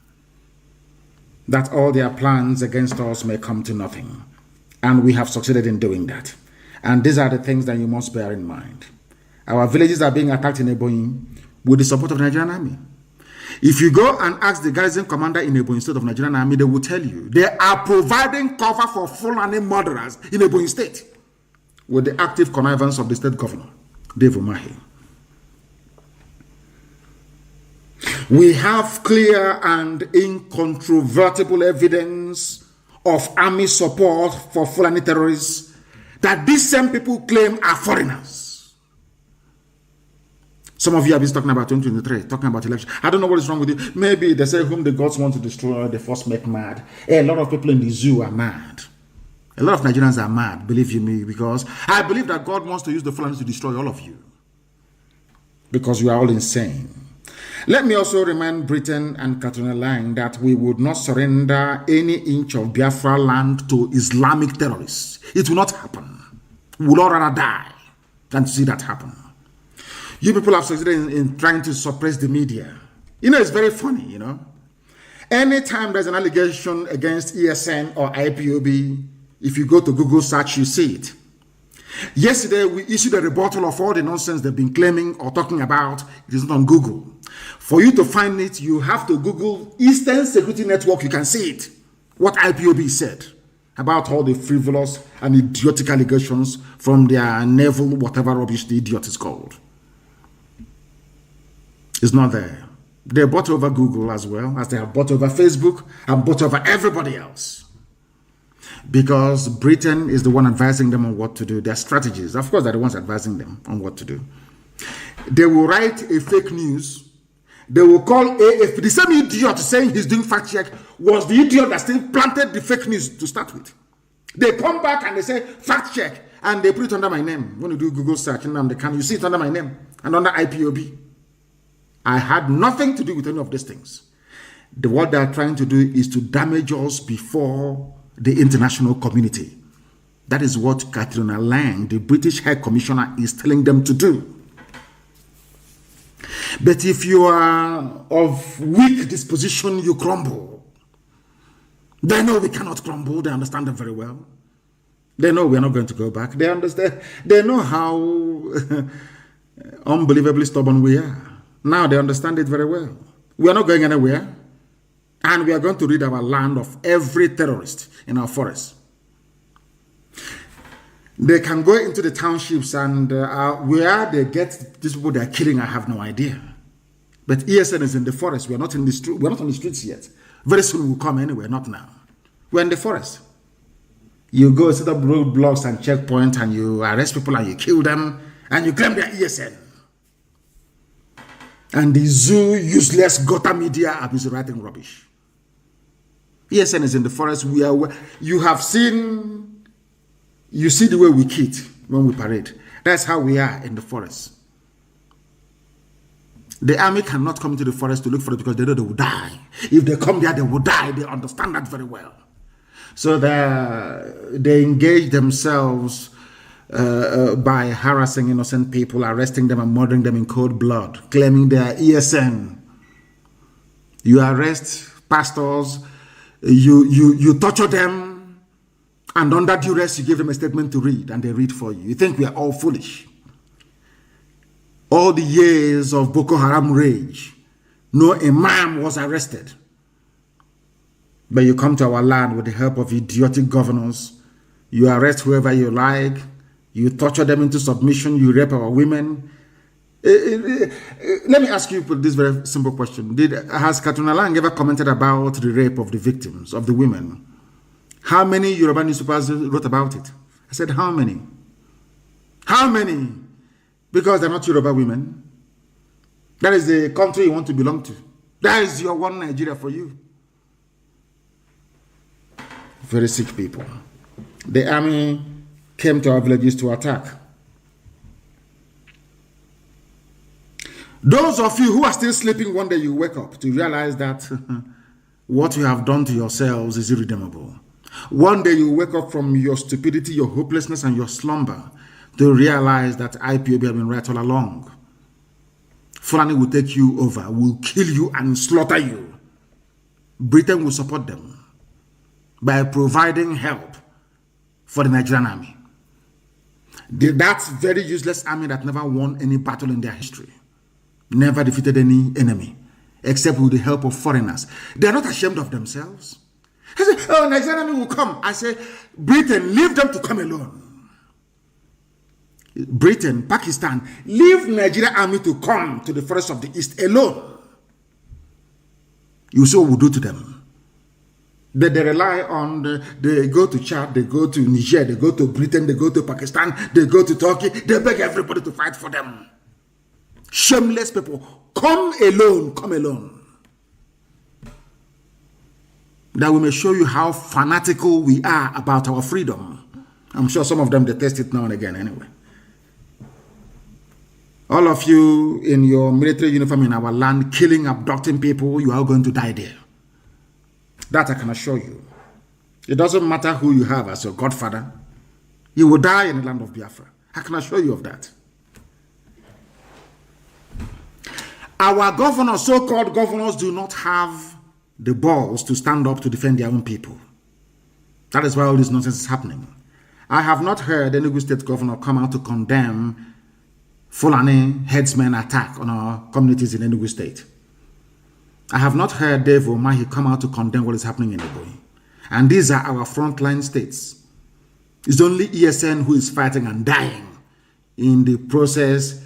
that all their plans against us may come to nothing. And we have succeeded in doing that. And these are the things that you must bear in mind. Our villages are being attacked in Ebonyi with the support of the Nigerian army. If you go and ask the garrison commander in Ebonyi State of Nigerian army, they will tell you they are providing cover for Fulani murderers in Ebonyi State with the active connivance of the state governor, Dave Umahi. We have clear and incontrovertible evidence of army support for Fulani terrorists that these same people claim are foreigners. Some of you have been talking about 2023, talking about election. I don't know what is wrong with you. Maybe they say whom the gods want to destroy, they first make mad. A lot of people in the zoo are mad. A lot of Nigerians are mad, believe you me, because I believe that God wants to use the Fulani to destroy all of you. Because you are all insane. Let me also remind Britain and Katrina Lang that we would not surrender any inch of Biafra land to Islamic terrorists. It will not happen. We will all rather die than to see that happen. You people have succeeded in trying to suppress the media. You know, it's very funny, you know. Anytime there's an allegation against ESN or IPOB, if you go to Google search, you see it. Yesterday, we issued a rebuttal of all the nonsense they've been claiming or talking about. It is not on Google. For you to find it, you have to Google Eastern Security Network. You can see it. What IPOB said about all the frivolous and idiotic allegations from their naval, whatever rubbish the idiot is called. It's not there. They bought over Google as well as they have bought over Facebook and bought over everybody else. Because Britain is the one advising them on what to do. Their strategies, of course, they're the ones advising them on what to do. They will write a fake news. They will call AFP. The same idiot saying he's doing fact check was the idiot that still planted the fake news to start with. They come back and they say fact check and they put it under my name. When you do Google search, Nnamdi Kanu, you see it under my name and under IPOB. I had nothing to do with any of these things. What they are trying to do is to damage us before the international community. That is what Katrina Lang, the British High Commissioner, is telling them to do. But if you are of weak disposition, you crumble. They know we cannot crumble. They understand them very well. They know we are not going to go back. They understand. They know how unbelievably stubborn we are. Now they understand it very well. We are not going anywhere. And we are going to rid our land of every terrorist in our forest. They can go into the townships and where they get these people they are killing, I have no idea. But ESN is in the forest. We are not in the street. We are not on the streets yet. Very soon we'll come anywhere. Not now. We're in the forest. You go set up roadblocks and checkpoints and you arrest people and you kill them and you claim they're ESN. And the zoo useless gutter media are busy writing rubbish. ESN is in the forest. You have seen, you see the way we kid when we parade. That's how we are in the forest. The army cannot come into the forest to look for it because they know they will die. If they come there, they will die. They understand that very well. So they engage themselves by harassing innocent people, arresting them and murdering them in cold blood, claiming they are ESN. You arrest pastors, you torture them, and under duress you give them a statement to read, and they read for you. You think we are all foolish. All the years of Boko Haram rage, no imam was arrested. But you come to our land with the help of idiotic governors, you arrest whoever you like, you torture them into submission, you rape our women, Let me ask you this very simple question. Has Katuna Lang ever commented about the rape of the victims, of the women? How many Yoruba newspapers wrote about it? I said, how many? How many? Because they're not Yoruba women. That is the country you want to belong to. That is your one Nigeria for you. Very sick people. The army came to our villages to attack. Those of you who are still sleeping, one day you wake up to realize that what you have done to yourselves is irredeemable. One day you wake up from your stupidity, your hopelessness, and your slumber to realize that IPOB have been right all along. Fulani will take you over, will kill you and slaughter you. Britain will support them by providing help for the Nigerian army. That very useless army that never won any battle in their history, never defeated any enemy, except with the help of foreigners. They are not ashamed of themselves. I say, oh, Nigerian army will come. I say, Britain, leave them to come alone. Britain, Pakistan, leave Nigerian army to come to the forest of the east alone. You see what we do to them. They rely on, they go to Chad, they go to Niger, they go to Britain, they go to Pakistan, they go to Turkey, they beg everybody to fight for them. Shameless people, come alone, come alone. That we may show you how fanatical we are about our freedom. I'm sure some of them detest it now and again anyway. All of you in your military uniform in our land, killing, abducting people, you are going to die there. That I can assure you. It doesn't matter who you have as your godfather. You will die in the land of Biafra. I can assure you of that. Our governors, so-called governors, do not have the balls to stand up to defend their own people. That is why all this nonsense is happening. I have not heard any state governor come out to condemn Fulani headsmen attack on our communities in Enugu State. I have not heard Dave Umahi come out to condemn what is happening in Ebube. And these are our frontline states. It's only ESN who is fighting and dying in the process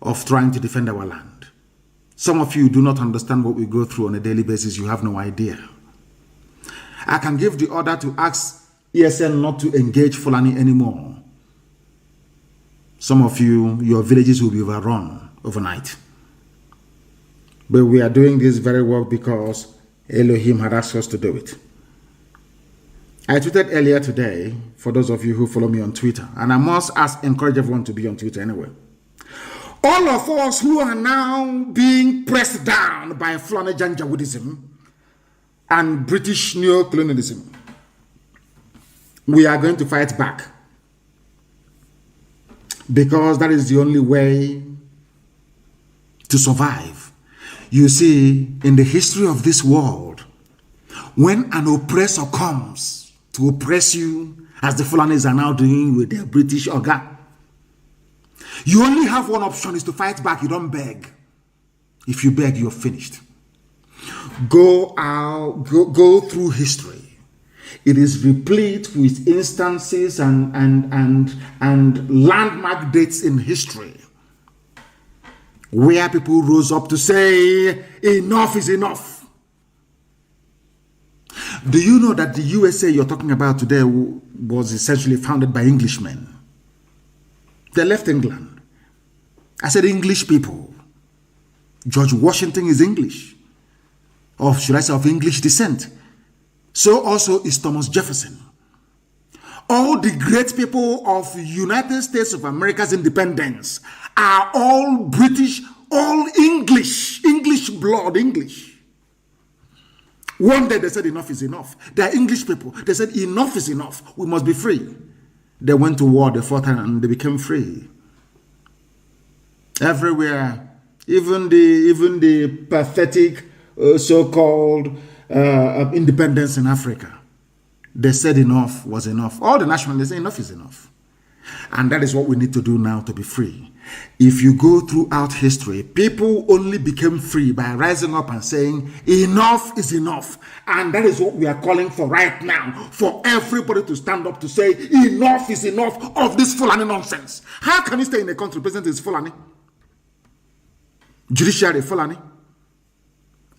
of trying to defend our land. Some of you do not understand what we go through on a daily basis. You have no idea. I can give the order to ask ESN not to engage Fulani anymore. Some of you, your villages will be overrun overnight. But we are doing this very well because Elohim had asked us to do it. I tweeted earlier today, for those of you who follow me on Twitter, and I must encourage everyone to be on Twitter anyway. All of us who are now being pressed down by Fulani Janjaweedism and British neo-colonialism, we are going to fight back. Because that is the only way to survive. You see, in the history of this world, when an oppressor comes to oppress you, as the Fulanis are now doing with their British Oga, you only have one option, is to fight back. You don't beg. If you beg, you're finished. Go through history. It is replete with instances and landmark dates in history where people rose up to say, enough is enough. Do you know that the USA you're talking about today was essentially founded by Englishmen? They left England. I said English people. George Washington is English. Or should I say of English descent. So also is Thomas Jefferson. All the great people of United States of America's independence are all British, all English, English blood, English. One day they said enough is enough. They are English people. They said enough is enough. We must be free. They went to war, they fought, and they became free. Everywhere, even the pathetic so-called independence in Africa, they said enough was enough. All the nationalists say enough is enough. And that is what we need to do now to be free. If you go throughout history, people only became free by rising up and saying enough is enough. And that is what we are calling for right now, for everybody to stand up to say enough is enough of this Fulani nonsense. How can you stay in a country president is Fulani? Judiciary Fulani,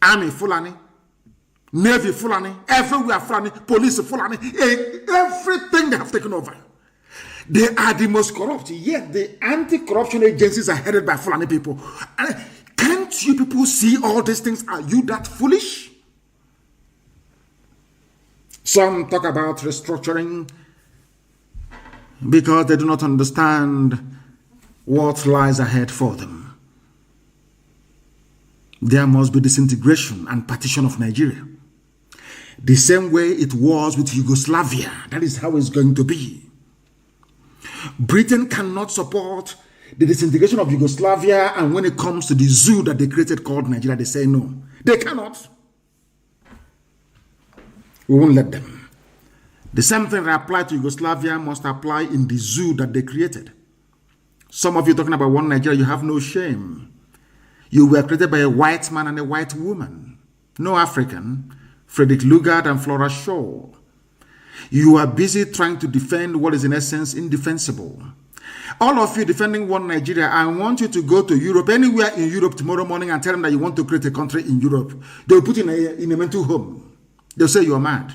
Army Fulani, Navy Fulani, everywhere Fulani, police Fulani, everything they have taken over. They are the most corrupt, yet the anti-corruption agencies are headed by Fulani people. Can't you people see all these things? Are you that foolish? Some talk about restructuring because they do not understand what lies ahead for them. There must be disintegration and partition of Nigeria. The same way it was with Yugoslavia. That is how it's going to be. Britain cannot support the disintegration of Yugoslavia, and when it comes to the zoo that they created called Nigeria, they say no. They cannot. We won't let them. The same thing that applied to Yugoslavia must apply in the zoo that they created. Some of you talking about one Nigeria, you have no shame. You were created by a white man and a white woman. No African. Frederick Lugard and Flora Shaw. You are busy trying to defend what is in essence indefensible. All of you defending one Nigeria, I want you to go to Europe, anywhere in Europe tomorrow morning and tell them that you want to create a country in Europe. They'll put you in a mental home. They'll say you're mad.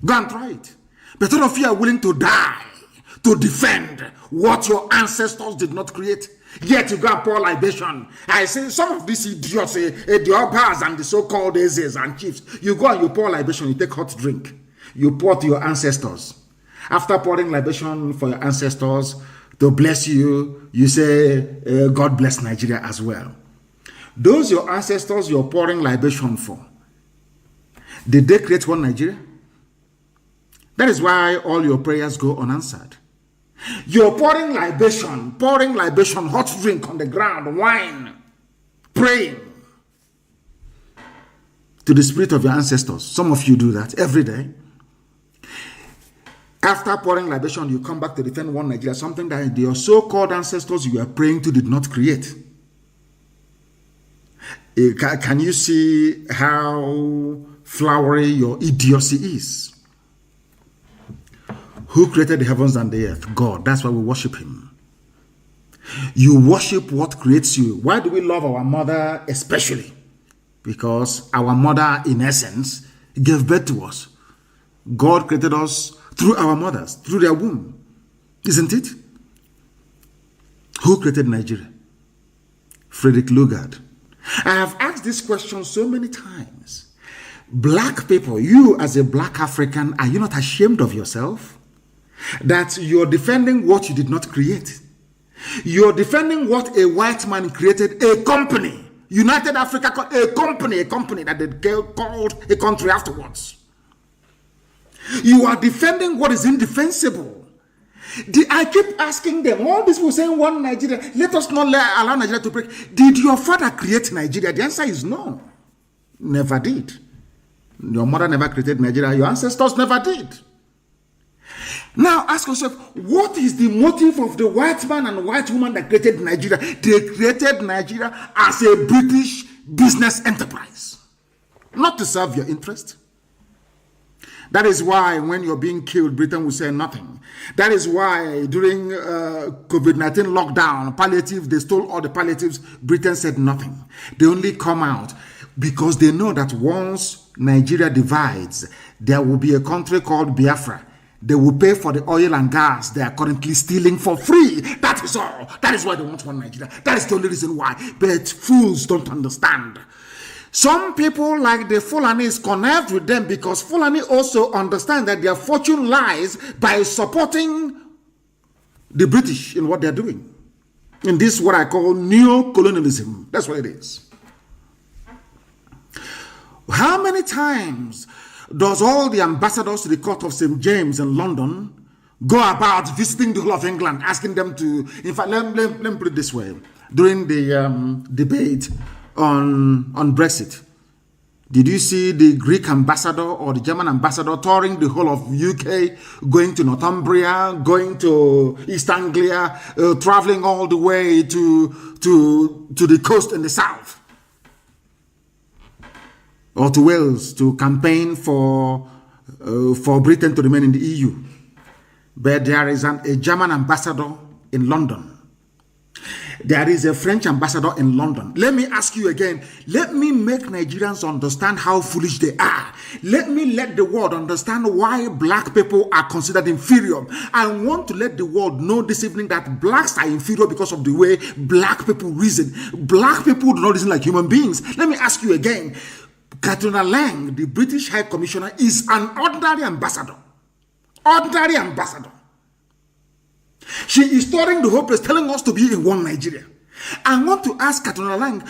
Go and try it. But all of you are willing to die to defend what your ancestors did not create. Yet you go and pour libation. I say some of these idiots, the Obas and the so-called Ezes and chiefs, you go and you pour libation, you take hot drink. You pour to your ancestors. After pouring libation for your ancestors to bless you, you say, God bless Nigeria as well. Those your ancestors you're pouring libation for, did they create one Nigeria? That is why all your prayers go unanswered. You're pouring libation, hot drink on the ground, wine, praying to the spirit of your ancestors. Some of you do that every day. After pouring libation, you come back to defend one Nigeria, something that your so-called ancestors you are praying to did not create. Can you see how flowery your idiocy is? Who created the heavens and the earth? God. That's why we worship him. You worship what creates you. Why do we love our mother especially? Because our mother, in essence, gave birth to us. God created us through our mothers, through their womb. Isn't it? Who created Nigeria? Frederick Lugard. I have asked this question so many times. Black people, you as a black African, are you not ashamed of yourself? That you're defending what you did not create. You're defending what a white man created, a company, United Africa, a company that they called a country afterwards. You are defending what is indefensible. I keep asking them, all these people saying one Nigeria, let us not allow Nigeria to break. Did your father create Nigeria? The answer is no. Never did. Your mother never created Nigeria. Your ancestors never did. Now ask yourself, what is the motive of the white man and white woman that created Nigeria? They created Nigeria as a British business enterprise, not to serve your interest. That is why when you're being killed, Britain will say nothing. That is why during COVID-19 lockdown, palliative, they stole all the palliatives, Britain said nothing. They only come out because they know that once Nigeria divides, there will be a country called Biafra. They will pay for the oil and gas they are currently stealing for free. That is all. That is why they want one Nigeria. That is the only reason why. But fools don't understand. Some people like the Fulanis connect with them because Fulani also understand that their fortune lies by supporting the British in what they're doing. And this is what I call neo-colonialism. That's what it is. How many times does all the ambassadors to the court of St. James in London go about visiting the whole of England, asking them to, in fact, let me put it this way. During the debate on Brexit, did you see the Greek ambassador or the German ambassador touring the whole of UK, going to Northumbria, going to East Anglia, traveling all the way to the coast in the south? Or to Wales to campaign for Britain to remain in the EU. But there is a German ambassador in London. There is a French ambassador in London. Let me ask you again. Let me make Nigerians understand how foolish they are. Let the world understand why black people are considered inferior. I want to let the world know this evening that blacks are inferior because of the way black people reason. Black people do not reason like human beings. Let me ask you again. Katrina Lang, the British High Commissioner, is an ordinary ambassador. Ordinary ambassador. She is touring the whole place, telling us to be in one Nigeria. I want to ask Katrina Lang,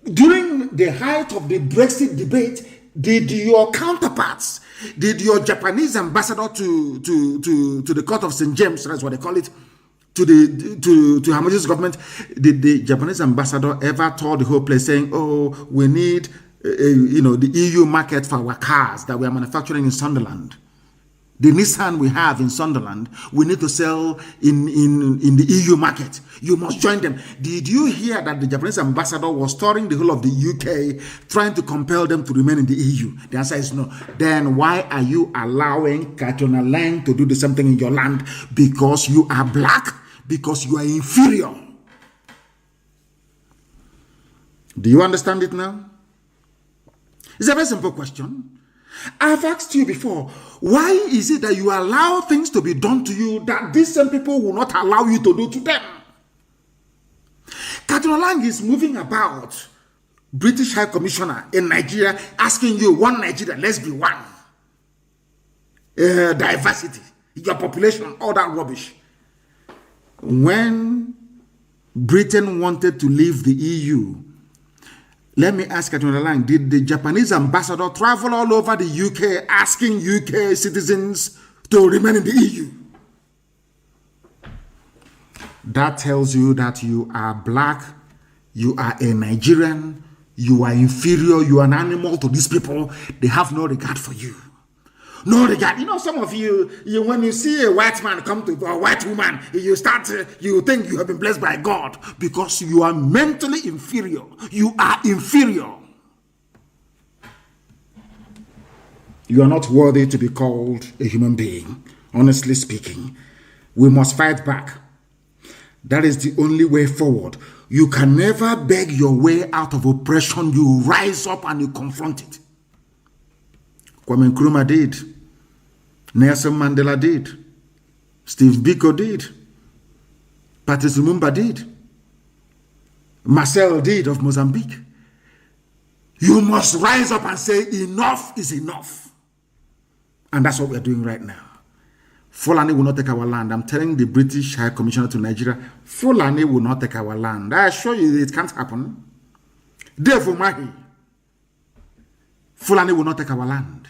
during the height of the Brexit debate, did your counterparts, did your Japanese ambassador to the court of St. James, that's what they call it, to Her Majesty's government, did the Japanese ambassador ever tour the whole place saying, oh, we need the EU market for our cars that we are manufacturing in Sunderland? The Nissan we have in Sunderland, we need to sell in the EU market. You must join them. Did you hear that the Japanese ambassador was touring the whole of the UK, trying to compel them to remain in the EU? The answer is no. Then why are you allowing Katrina Lang to do the same thing in your land? Because you are black? Because you are inferior? Do you understand it now? It's a very simple question. I've asked you before, why is it that you allow things to be done to you that these same people will not allow you to do to them? Katrina Lang is moving about, British High Commissioner in Nigeria, asking you, one Nigeria, let's be one. Diversity, your population, all that rubbish. When Britain wanted to leave the EU, let me ask Katrina Lang, did the Japanese ambassador travel all over the UK asking UK citizens to remain in the EU? That tells you that you are black, you are a Nigerian, you are inferior, you are an animal to these people. They have no regard for you. No regard. Some of you, when you see a white man come to a white woman, you think you have been blessed by God because you are mentally inferior. You are inferior. You are not worthy to be called a human being. Honestly speaking, we must fight back. That is the only way forward. You can never beg your way out of oppression. You rise up and you confront it. Kwame Nkrumah did. Nelson Mandela did. Steve Biko did. Patrice Lumumba did. Marcel did of Mozambique. You must rise up and say enough is enough. And that's what we're doing right now. Fulani will not take our land. I'm telling the British High Commissioner to Nigeria, Fulani will not take our land. I assure you it can't happen. Therefore, Mahi, Fulani will not take our land.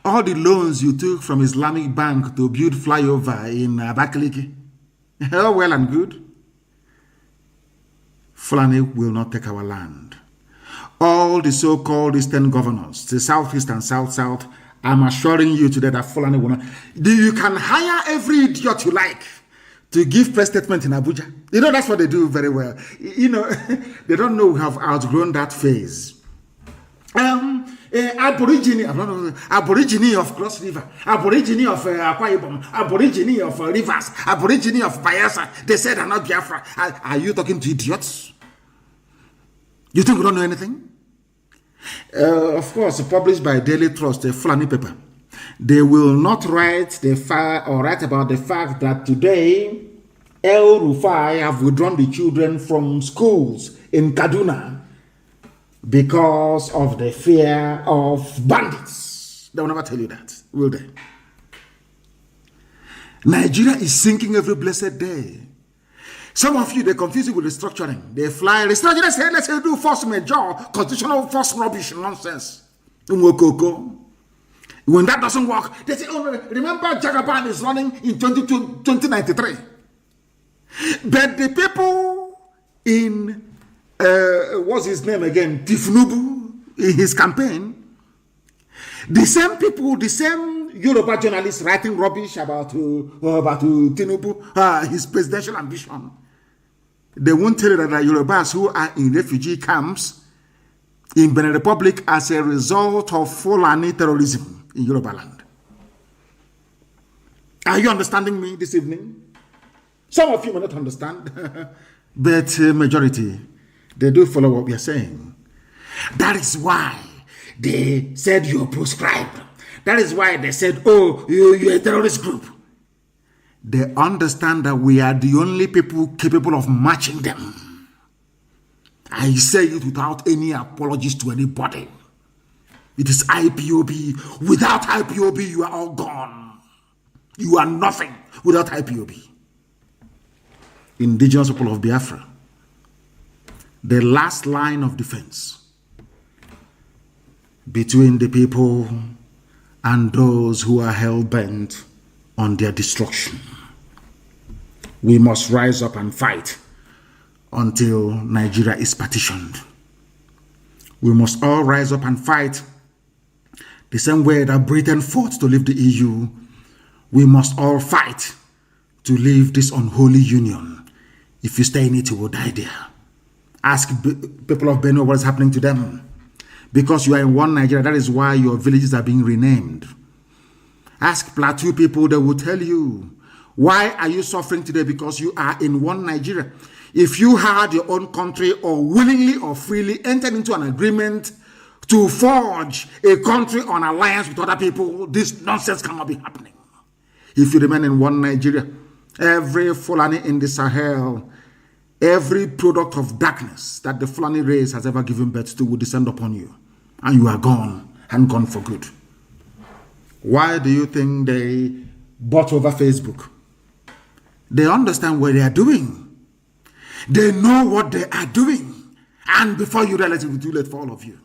All the loans you took from Islamic Bank to build flyover in Abakaliki, all well and good. Fulani will not take our land. All the so-called Eastern governors, the Southeast and South-South, I'm assuring you today that Fulani will not. You can hire every idiot you like to give press statement in Abuja. That's what they do very well. They don't know we have outgrown that phase. Aborigine of Cross River, Aborigine of Akwa Ibom, Aborigine of Rivers, Aborigine of Bayelsa. They said I'm not Biafra. Are you talking to idiots? You think we don't know anything? Of course, published by Daily Trust, a Fulani paper. They will not write write about the fact that today El Rufai have withdrawn the children from schools in Kaduna because of the fear of bandits. They will never tell you that, will they? Nigeria is sinking every blessed day. Some of you, they confuse it with restructuring. They fly restructuring. Let's say do force major, constitutional force rubbish nonsense. When that doesn't work, they say, oh, remember Jagaban is running in 2093. But the people in what's his name again? Tifnubu, in his campaign, the same people, the same Yoruba journalists writing rubbish about Tinubu, his presidential ambition. They won't tell you that the Yorubas who are in refugee camps in Benin Republic as a result of Fulani terrorism in Yoruba land. Are you understanding me this evening? Some of you may not understand. but majority, they do follow what we are saying. That is why they said you're proscribed. That is why they said, oh, you're a terrorist group. They understand that we are the only people capable of matching them. I say it without any apologies to anybody. It is IPOB. Without IPOB, you are all gone. You are nothing without IPOB. Indigenous people of Biafra, the last line of defense between the people and those who are hell-bent on their destruction. We must rise up and fight until Nigeria is partitioned. We must all rise up and fight the same way that Britain fought to leave the EU. We must all fight to leave this unholy union. If you stay in it, you will die there. Ask people of Benue what is happening to them. Because you are in one Nigeria, that is why your villages are being renamed. Ask Plateau people, they will tell you, why are you suffering today? Because you are in one Nigeria. If you had your own country or willingly or freely entered into an agreement to forge a country on alliance with other people, this nonsense cannot be happening. If you remain in one Nigeria, every Fulani in the Sahel, every product of darkness that the Fulani race has ever given birth to will descend upon you. And you are gone, and gone for good. Why do you think they bought over Facebook? They understand what they are doing. They know what they are doing. And before you realize it will be too late for all of you.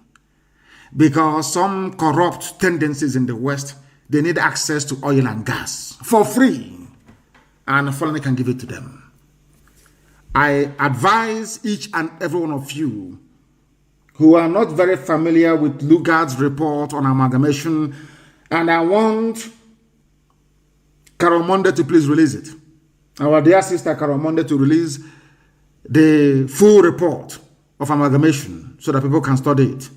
Because some corrupt tendencies in the West, they need access to oil and gas for free. And Fulani can give it to them. I advise each and every one of you who are not very familiar with Lugard's report on amalgamation, and I want Carol Monday to please release it. Our dear sister Carol Monday to release the full report of amalgamation so that people can study it.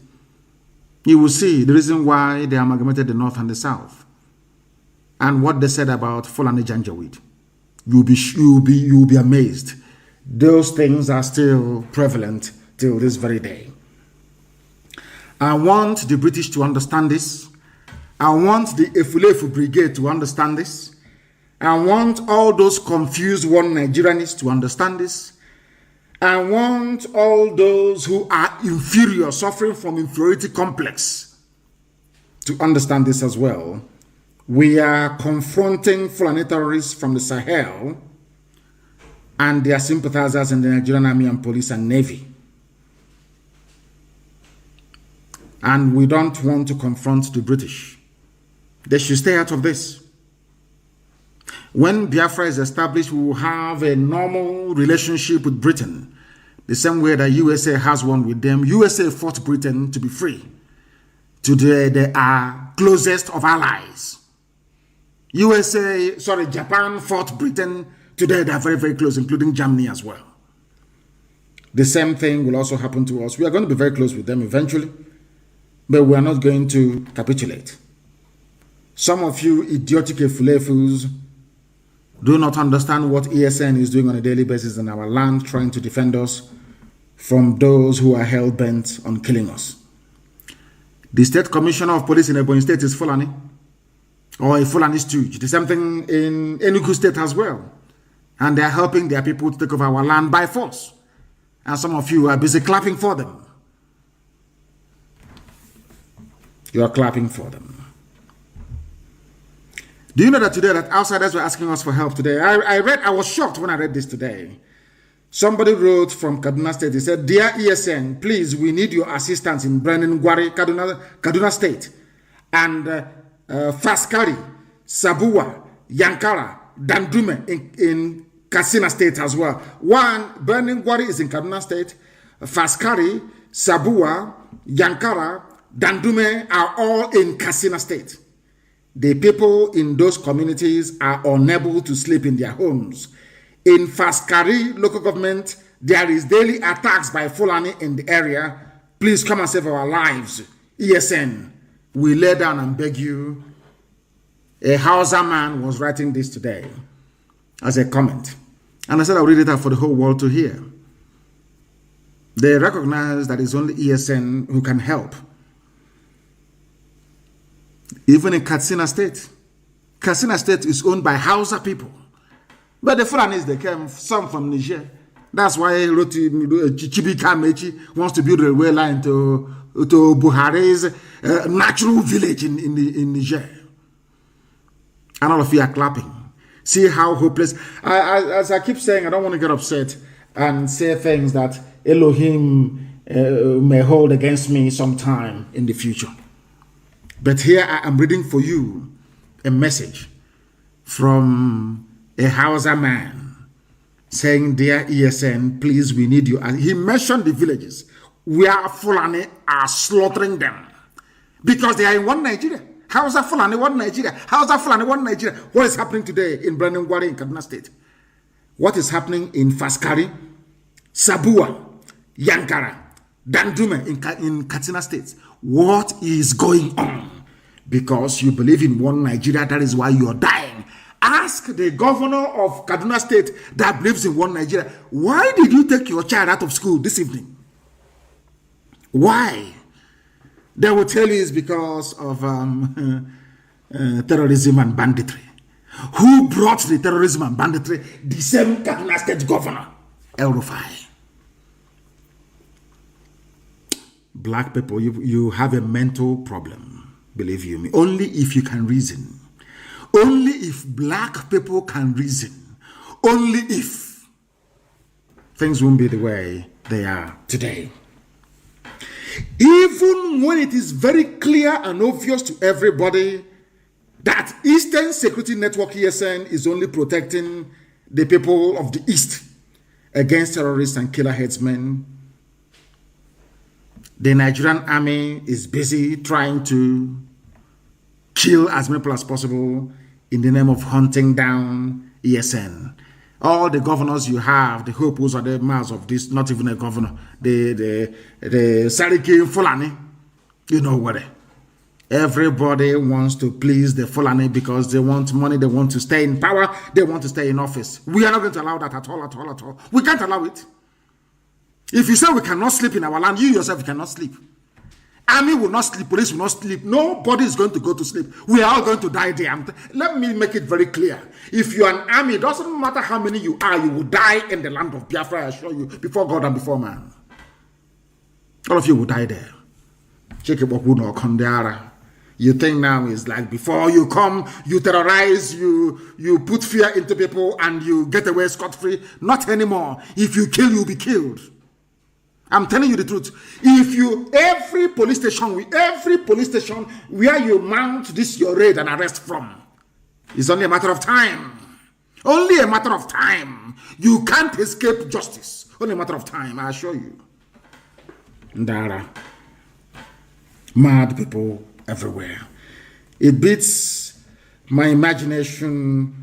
You will see the reason why they amalgamated the North and the South and what they said about Fulani Janjaweed. You'll be amazed. Those things are still prevalent till this very day. I want the British to understand this. I want the Efulefu Brigade to understand this. I want all those confused one Nigerianists to understand this. I want all those who are inferior, suffering from inferiority complex, to understand this as well. We are confronting Fulani terrorists from the Sahel and their sympathizers in the Nigerian Army and Police and Navy. And we don't want to confront the British. They should stay out of this. When Biafra is established, we will have a normal relationship with Britain, the same way that USA has one with them. USA fought Britain to be free. Today, they are closest of allies. Japan fought Britain. Today, they are very, very close, including Germany as well. The same thing will also happen to us. We are going to be very close with them eventually, but we are not going to capitulate. Some of you idiotic Efulefus do not understand what ESN is doing on a daily basis in our land, trying to defend us from those who are hell-bent on killing us. The State Commissioner of Police in Ebonyi State is Fulani, or a Fulani stooge. The same thing in Enugu State as well. And they are helping their people to take over our land by force. And some of you are busy clapping for them. You are clapping for them. Do you know that today that outsiders were asking us for help today? I was shocked when I read this today. Somebody wrote from Kaduna State. He said, "Dear ESN, please, we need your assistance in Brenin Gwari, Kaduna State, and Faskari, Sabua, Yankara, Dandume in Katsina State as well." One, Brenin Gwari is in Kaduna State. Faskari, Sabua, Yankara, Dandume are all in Katsina State. The people in those communities are unable to sleep in their homes. In Faskari local government, there is daily attacks by Fulani in the area. Please come and save our lives. ESN, we lay down and beg you. A Hausa man was writing this today as a comment. And I said I'll read it out for the whole world to hear. They recognize that it's only ESN who can help. Even in Katsina State. Katsina State is owned by Hausa people. But the Fulanis, they came, some from Niger. That's why Chibika Mechi wants to build a railway line to Buhari's natural village in Niger. And all of you are clapping. See how hopeless. As I keep saying, I don't want to get upset and say things that Elohim may hold against me sometime in the future. But here I am reading for you a message from a Hausa man saying, "Dear ESN, please, we need you." And he mentioned the villages where Fulani are slaughtering them because they are in one Nigeria. Hausa Fulani, one Nigeria. Hausa Fulani, one Nigeria. What is happening today in Brandon-Gwari in Kaduna State? What is happening in Faskari, Sabua, Yankara, Dandume in Katsina State? What is going on? Because you believe in one Nigeria, that is why you are dying. Ask the governor of Kaduna State that believes in one Nigeria, why did you take your child out of school this evening? Why? They will tell you it's because of terrorism and banditry. Who brought the terrorism and banditry? The same Kaduna State governor, El Rufai. Black people, you have a mental problem, believe you me. Only if you can reason. Only if black people can reason. Only if things won't be the way they are today. Even when it is very clear and obvious to everybody that Eastern Security Network ESN is only protecting the people of the East against terrorists and killer headsmen, the Nigerian army is busy trying to kill as many people as possible in the name of hunting down ESN. All the governors you have, the Hopos are the mouths of this, not even a governor, the Sariki Fulani, you know what? Everybody wants to please the Fulani because they want money, they want to stay in power, they want to stay in office. We are not going to allow that at all. We can't allow it. If you say we cannot sleep in our land, you yourself cannot sleep. Army will not sleep, police will not sleep. Nobody is going to go to sleep. We are all going to die there. Let me make it very clear. If you are an army, it doesn't matter how many you are, you will die in the land of Biafra, I assure you, before God and before man. All of you will die there. You think now is like before you come, you terrorize, you put fear into people and you get away scot-free. Not anymore. If you kill, you'll be killed. I'm telling you the truth. If every police station where you mount this your raid and arrest from, it's only a matter of time. Only a matter of time. You can't escape justice. Only a matter of time, I assure you. Ndara. Mad people everywhere. It beats my imagination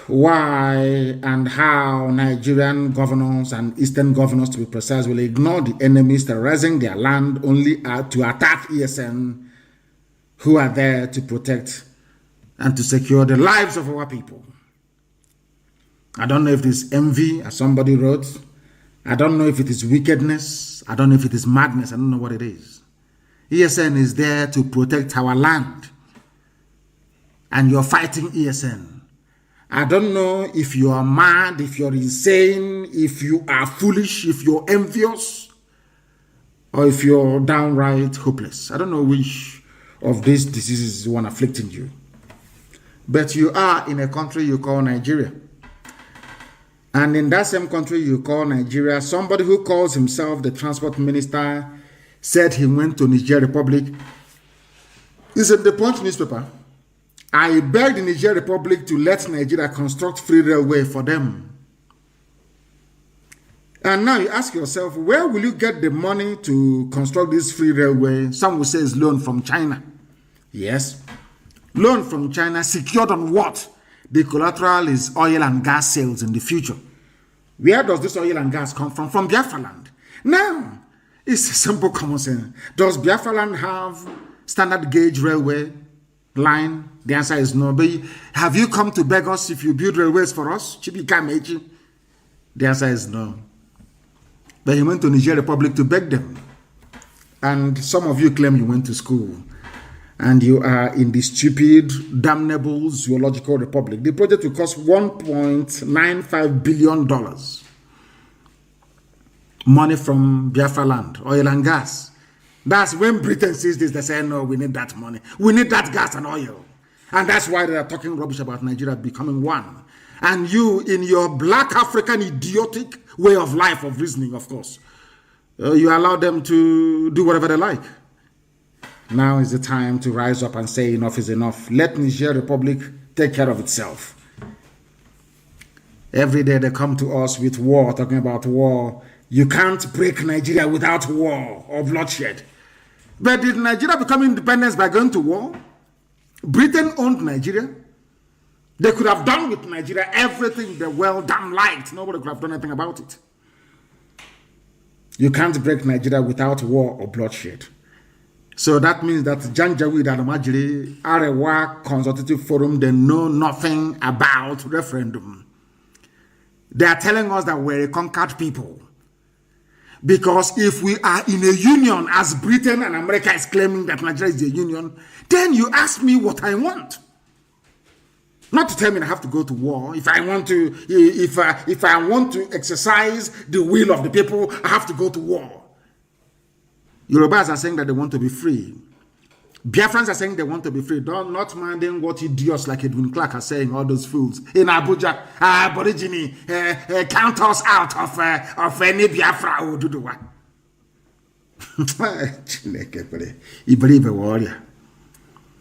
why and how Nigerian governors and Eastern governors, to be precise, will ignore the enemies terrorizing their land only to attack ESN, who are there to protect and to secure the lives of our people. I don't know if it is envy, as somebody wrote. I don't know if it is wickedness. I don't know if it is madness. I don't know what it is. ESN is there to protect our land. And you're fighting ESN. I don't know if you are mad, if you're insane, if you are foolish, if you're envious, or if you're downright hopeless. I don't know which of these diseases is one afflicting you. But you are in a country you call Nigeria. And in that same country you call Nigeria, somebody who calls himself the transport minister said he went to Niger Republic. It's in the Punch newspaper. I begged the Niger Republic to let Nigeria construct free railway for them. And now you ask yourself, where will you get the money to construct this free railway? Some will say it's loan from China. Yes. Loan from China secured on what? The collateral is oil and gas sales in the future. Where does this oil and gas come from? From Biafra land. Now, it's simple common sense. Does Biafra land have standard gauge railway line? The answer is no. But have you come to beg us if you build railways for us? The answer is no. But he went to Niger Republic to beg them. And some of you claim you went to school. And you are in the stupid, damnable zoological republic. The project will cost $1.95 billion. Money from Biafra land, oil and gas. That's when Britain sees this, they say, no, we need that money. We need that gas and oil. And that's why they are talking rubbish about Nigeria becoming one. And you, in your black African idiotic way of life, of reasoning, of course, you allow them to do whatever they like. Now is the time to rise up and say enough is enough. Let Niger Republic take care of itself. Every day they come to us with war, talking about war. You can't break Nigeria without war or bloodshed. But did Nigeria become independent by going to war? Britain owned Nigeria. They could have done with Nigeria everything they well damn liked. Nobody could have done anything about it. You can't break Nigeria without war or bloodshed. So that means that Janjaweed and Amajiri, Arewa Consultative Forum, they know nothing about referendum. They are telling us that we're a conquered people. Because if we are in a union, as Britain and America is claiming that Nigeria is a union, then you ask me what I want. Not to tell me I have to go to war. If I want to, if I want to exercise the will of the people, I have to go to war. Yorubas are saying that they want to be free. Biafrans are saying they want to be free. Not minding what idiots like Edwin Clark are saying, all those fools. In Abuja, Aborigine, count us out of any Biafra or Duduwa.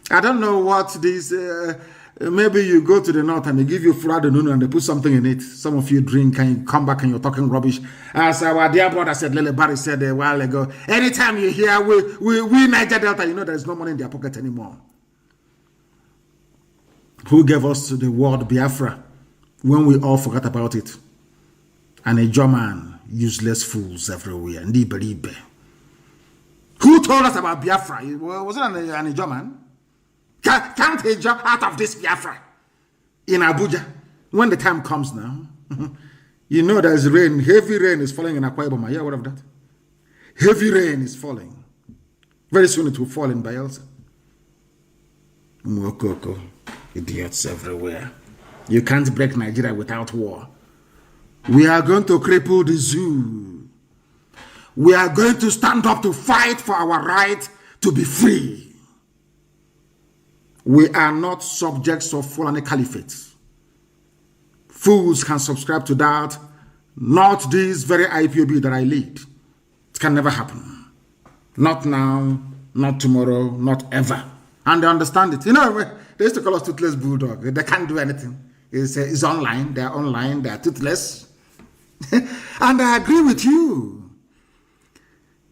I don't know what this... maybe you go to the north and they give you fried noodle and they put something in it. Some of you drink and you come back and you're talking rubbish. As our dear brother said, Lele Barry said a while ago, anytime you hear we Niger Delta, you know there's no money in their pocket anymore. Who gave us the word Biafra when we all forgot about it? And a German, useless fools everywhere. Who told us about Biafra? Was it an German? Can't a job out of this Biafra in Abuja when the time comes now? You know there's rain, heavy rain is falling in Akwa Ibom. Yeah, what of that? Heavy rain is falling. Very soon it will fall in Bayelsa. Mwokoko, idiots everywhere. You can't break Nigeria without war. We are going to cripple the zoo. We are going to stand up to fight for our right to be free. We are not subjects of Fulani Caliphate. Fools can subscribe to that. Not this very IPOB that I lead. It can never happen. Not now, not tomorrow, not ever. And they understand it. You know, they used to call us toothless bulldog. They can't do anything. It's online. They're online. They're toothless. And I agree with you.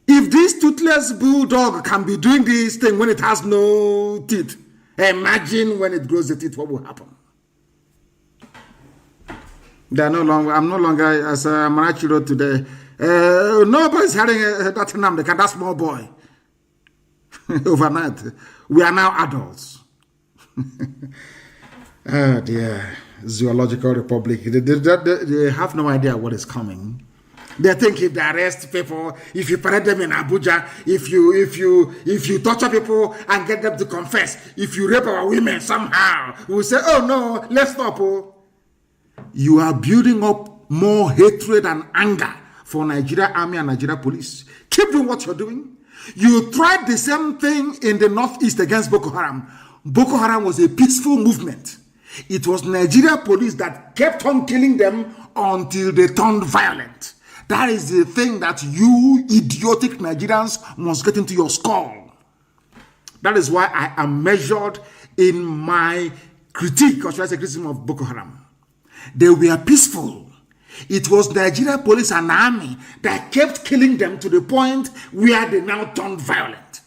If this toothless bulldog can be doing this thing when it has no teeth, imagine when it grows the teeth, what will happen? They are no longer, I'm no longer, as Marachi wrote today, nobody's having that Nnamdi Kanu, that small boy. Overnight. We are now adults. Oh dear. Zoological Republic. They have no idea what is coming. They think if they arrest people, if you parade them in Abuja, if you torture people and get them to confess, if you rape our women somehow, we'll say, oh no, let's stop. Oh. You are building up more hatred and anger for Nigeria Army and Nigeria Police. Keep doing what you're doing. You tried the same thing in the Northeast against Boko Haram. Boko Haram was a peaceful movement. It was Nigeria Police that kept on killing them until they turned violent. That is the thing that you idiotic Nigerians must get into your skull. That is why I am measured in my critique, or should I say criticism of Boko Haram. They were peaceful. It was Nigeria Police and Army that kept killing them to the point where they now turned violent.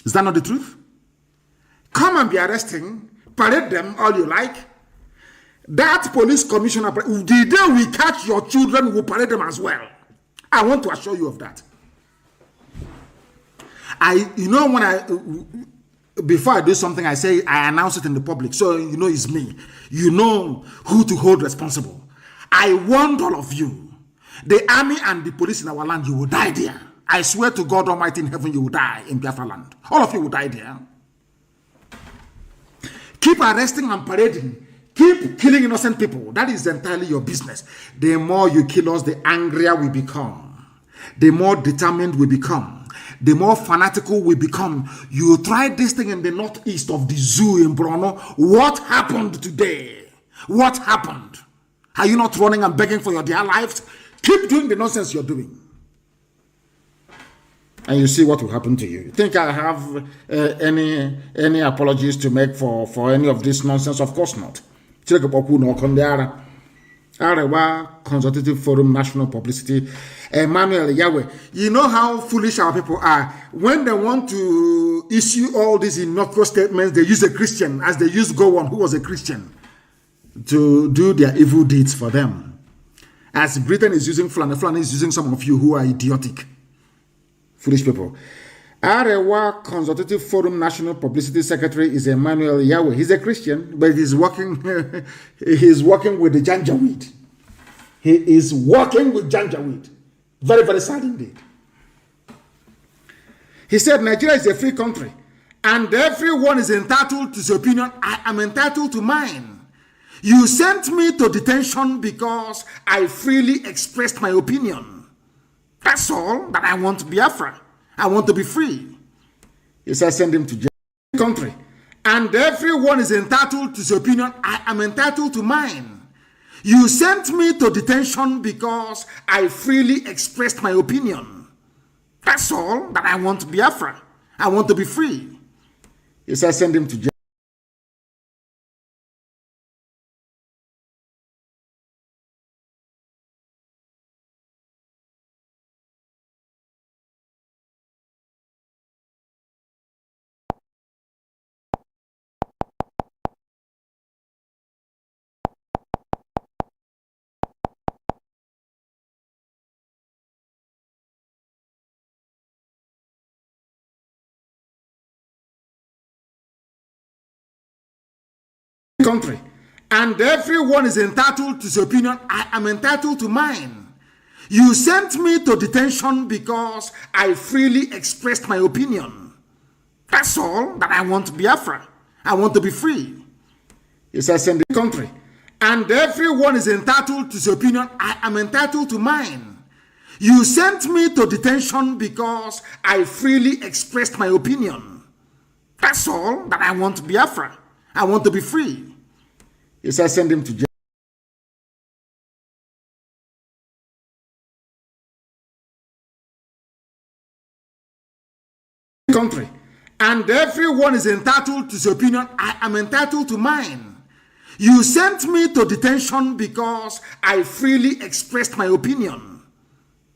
Is that not the truth? Come and be arresting, parade them all you like. That police commissioner, the day we catch your children, we will parade them as well. I want to assure you of that. Before I do something, I say, I announce it in the public. So, you know, it's me. You know who to hold responsible. I warned all of you. The army and the police in our land, you will die there. I swear to God Almighty in heaven, you will die in Biafra land. All of you will die there. Keep arresting and parading. Keep killing innocent people. That is entirely your business. The more you kill us, the angrier we become. The more determined we become. The more fanatical we become. You tried this thing in the northeast of the zoo in Bruno. What happened today? What happened? Are you not running and begging for your dear lives? Keep doing the nonsense you're doing. And you see what will happen to you. You think I have any apologies to make for any of this nonsense? Of course not. Arewa Consultative Forum National Publicity, Emmanuel Yahweh. You know how foolish our people are. When they want to issue all these innocuous statements, they use a Christian, as they used Gowon, who was a Christian, to do their evil deeds for them. As Britain is using Flan is using some of you who are idiotic. Foolish people. Arewa Consultative Forum National Publicity Secretary is Emmanuel Yahweh. He's a Christian, but he's working he's working with the Janjaweed. He is working with Janjaweed. Very, very sad indeed. He said Nigeria is a free country and everyone is entitled to his opinion. I am entitled to mine. You sent me to detention because I freely expressed my opinion. That's all that I want Biafra. I want to be free. He said, send him to jail. Country. And everyone is entitled to his opinion. I am entitled to mine. You sent me to detention because I freely expressed my opinion. That's all that I want Biafra. I want to be free. He said, send him to jail. Country, and everyone is entitled to his opinion. I am entitled to mine. You sent me to detention because I freely expressed my opinion. That's all that I want Biafra. I want to be free. He said, send the country, and everyone is entitled to his opinion. I am entitled to mine. You sent me to detention because I freely expressed my opinion. That's all that I want Biafra. I want to be free. He said, send him to jail. Country, and everyone is entitled to his opinion. I am entitled to mine. You sent me to detention because I freely expressed my opinion.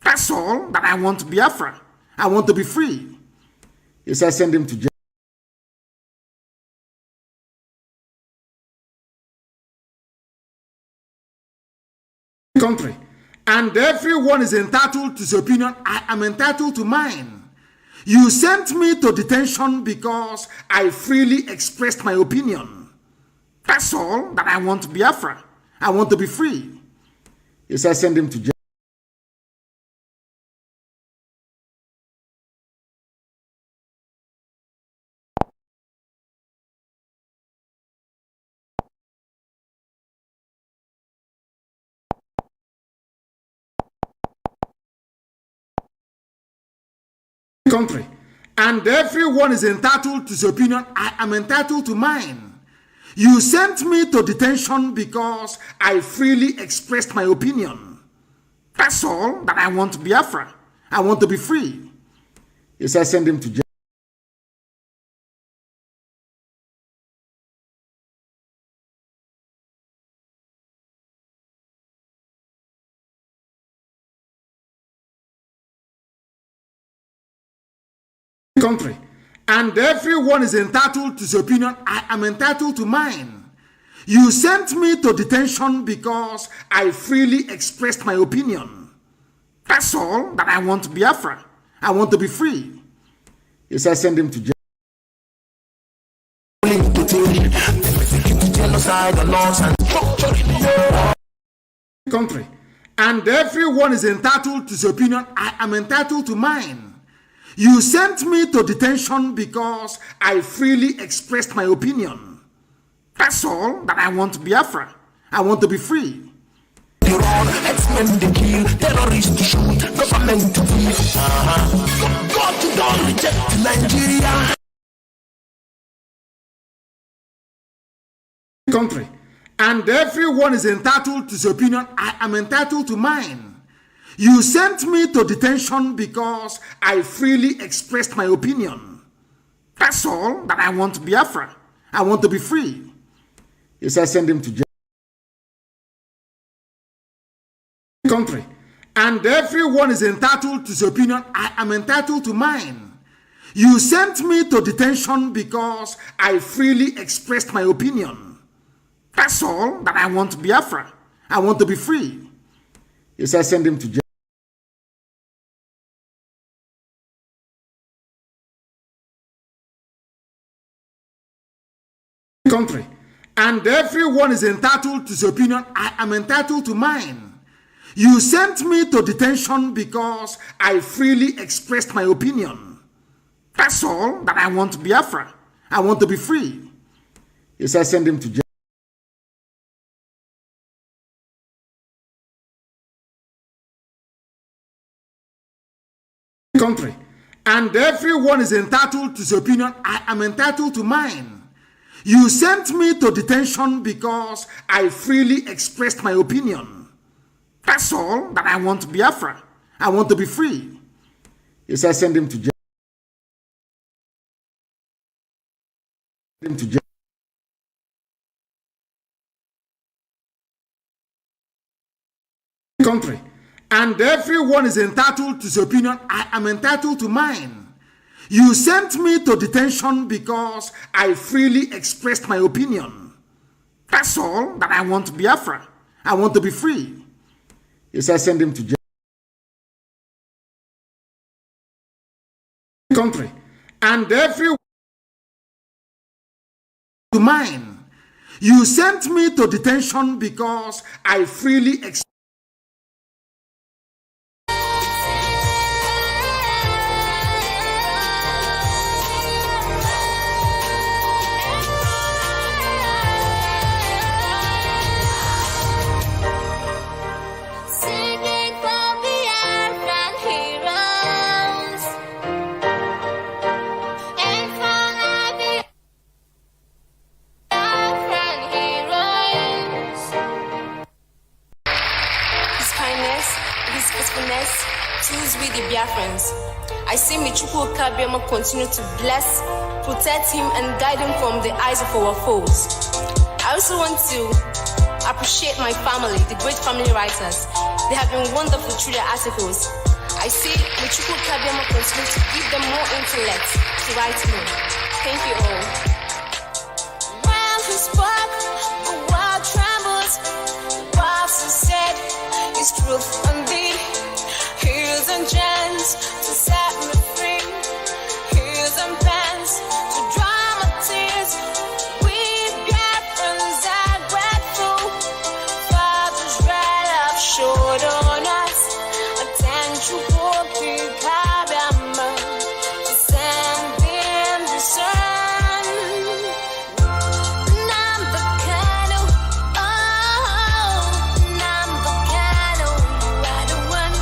That's all that I want Biafra. I want to be free. He said, send him to jail. Country, and everyone is entitled to his opinion. I am entitled to mine. You sent me to detention because I freely expressed my opinion. That's all that I want Biafra. I want to be free. He said, send him to jail. Country, and everyone is entitled to his opinion. I am entitled to mine. You sent me to detention because I freely expressed my opinion. That's all that I want Biafra. I want to be free. He said, send him to jail. Country, and everyone is entitled to his opinion. I am entitled to mine. You sent me to detention because I freely expressed my opinion. That's all that I want Biafra. I want to be free. He said, send him to jail. Country, And everyone is entitled to his opinion. I am entitled to mine. You sent me to detention because I freely expressed my opinion. That's all that I want Biafra. I want to be free. X-Men they kill, terrorists to shoot, government to kill. God don't reject Nigeria. Country. And everyone is entitled to his opinion. I am entitled to mine. You sent me to detention because I freely expressed my opinion. That's all that I want Biafra. I want to be free. He said, send him to jail. Country. And everyone is entitled to his opinion. I am entitled to mine. You sent me to detention because I freely expressed my opinion. That's all that I want Biafra. I want to be free. He said, send him to jail. Country. And everyone is entitled to his opinion. I am entitled to mine. You sent me to detention because I freely expressed my opinion. That's all that I want Biafra. I want to be free. He said, send him to jail. Country. And everyone is entitled to his opinion. I am entitled to mine. You sent me to detention because I freely expressed my opinion. That's all that I want Biafra. I want to be free. He said, send him to jail. Send him to jail. Country. And everyone is entitled to his opinion. I am entitled to mine. You sent me to detention because I freely expressed my opinion. That's all that I want Biafra. I want to be free. He said, send him to jail. Country. And everyone to mine. You sent me to detention because I freely expressed we the Biafrans. I say may Chukwu Kabiama continue to bless, protect him and guide him from the eyes of our foes. I also want to appreciate my family, the great family writers. They have been wonderful through their articles. I say may Chukwu Kabiama continue to give them more intellect to write more. Thank you all. When he spoke, the world trembles. What he said is truth indeed. Heels and gems to set me free. Heels and pens to dry my tears. We Biafrans are grateful. Father's red love showed on us. Attention for the Kabama to send them the sun. Nnamdi Kanu, oh, Nnamdi Kanu, you are the one.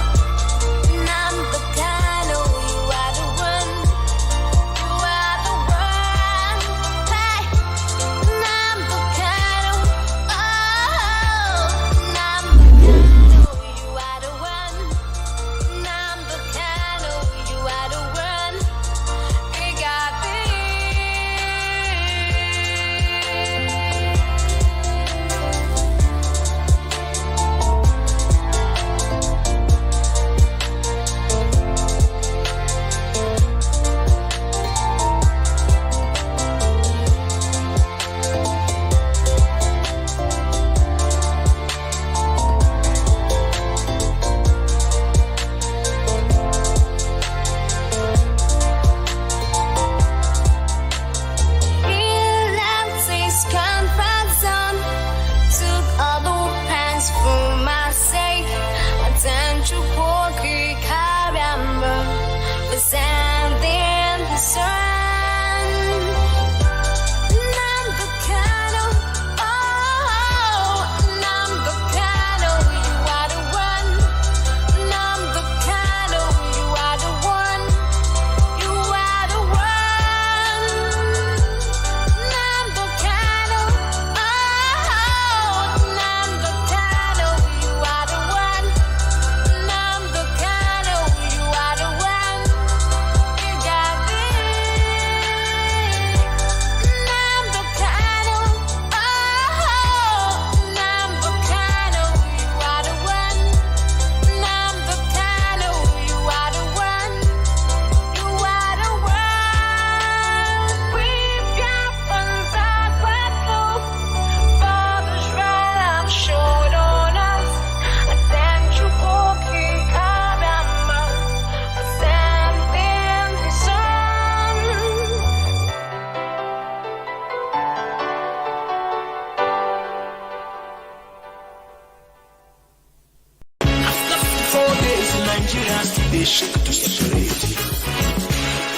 Nigerians they shake to separate.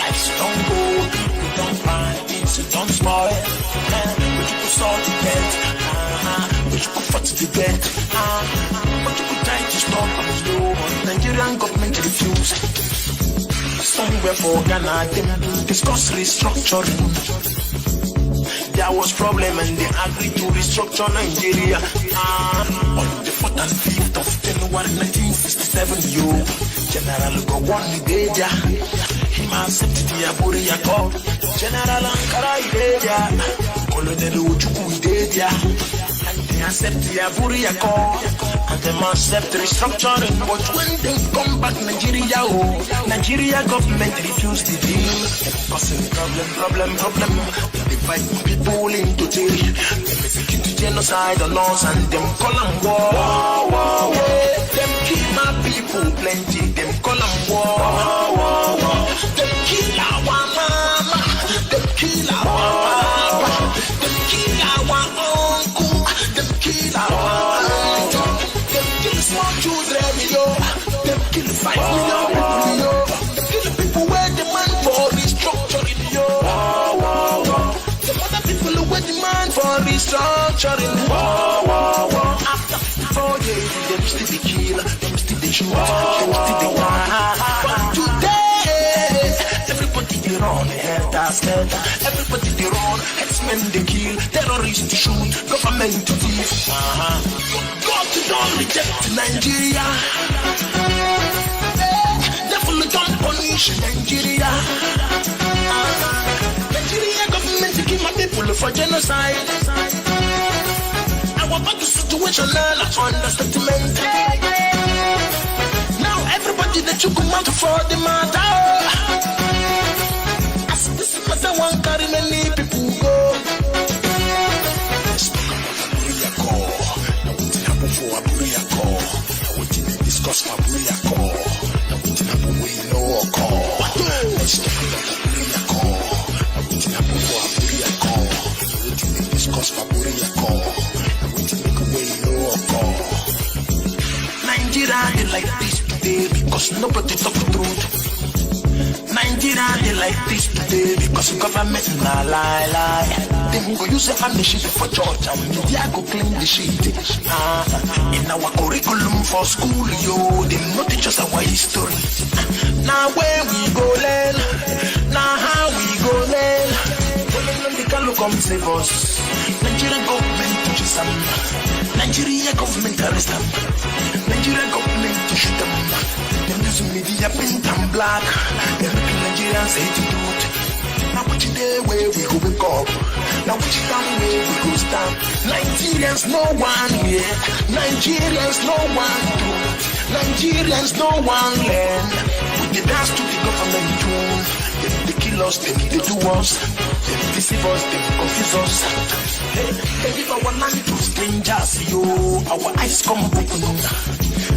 Life's don't go, people don't find things, you don't spoil. But you could solve the bet, but you could fight the bet, but you could try to stop and slow. Nigerian government refused. Somewhere for Ghana, them discuss restructuring. There was problem and they agreed to restructure Nigeria. On the 4th and 5th of January 1967, General Gowon Ideja, him accepted the Aburi Accord. General Ankara Ideja, Colonel Ojukwu Ideja, and they accept the Aburi Accord. And they must accept restructuring. But when they come back Nigeria, Nigeria government refused the deal. Causing problem. They divide people into three. They execute genocide on us and them call them war. Them kill my people plenty. Them call them war. Them kill our mama. Them kill our papa. Them kill our uncle. Them kill our aunt. Them kill small children, Them kill 5 million people, Them kill people where demand for restructuring, Some other people who demand for restructuring, After 54 years, them still the kill, them still the shoot, them still the one. But today, everybody they run, helter-skelter. Everybody they run, herdsmen they kill, terrorists to shoot, government to thief. God don't reject Nigeria. Devil don't punish Nigeria. Nigeria government to kill my people for genocide. Our back to situational understatement. Now everybody that you come out for the matter. As this matter won't carry many people go. For a Buriako, I want to discuss for Buriako. I want to have a way no call. Let's talk about Buriako. I want to have for a Buriako. I want to discuss for Buriako. I want to make a way no call. Nigeria they like this today because nobody talk the truth. Nigeria they like this today because government na lie. Them go use a machine for church and media go claim the shit. In our curriculum for school, they not teach us our history. Now where we go learn, now how we go learn. When the Kanu come save us, Nigerian government teaches them. Nigeria government arrest them. Nigerian government to shoot them. Them use media pink and black. They make Nigerians hate to do it. Now which day where we go wake up? Now which time where we go stand? Nigerians no one here. Nigerians no one do. Nigerians no one learn. We dance to the government tune. They kill us, they do us. They deceive us, they confuse us. They give our land to strangers, Our eyes come open.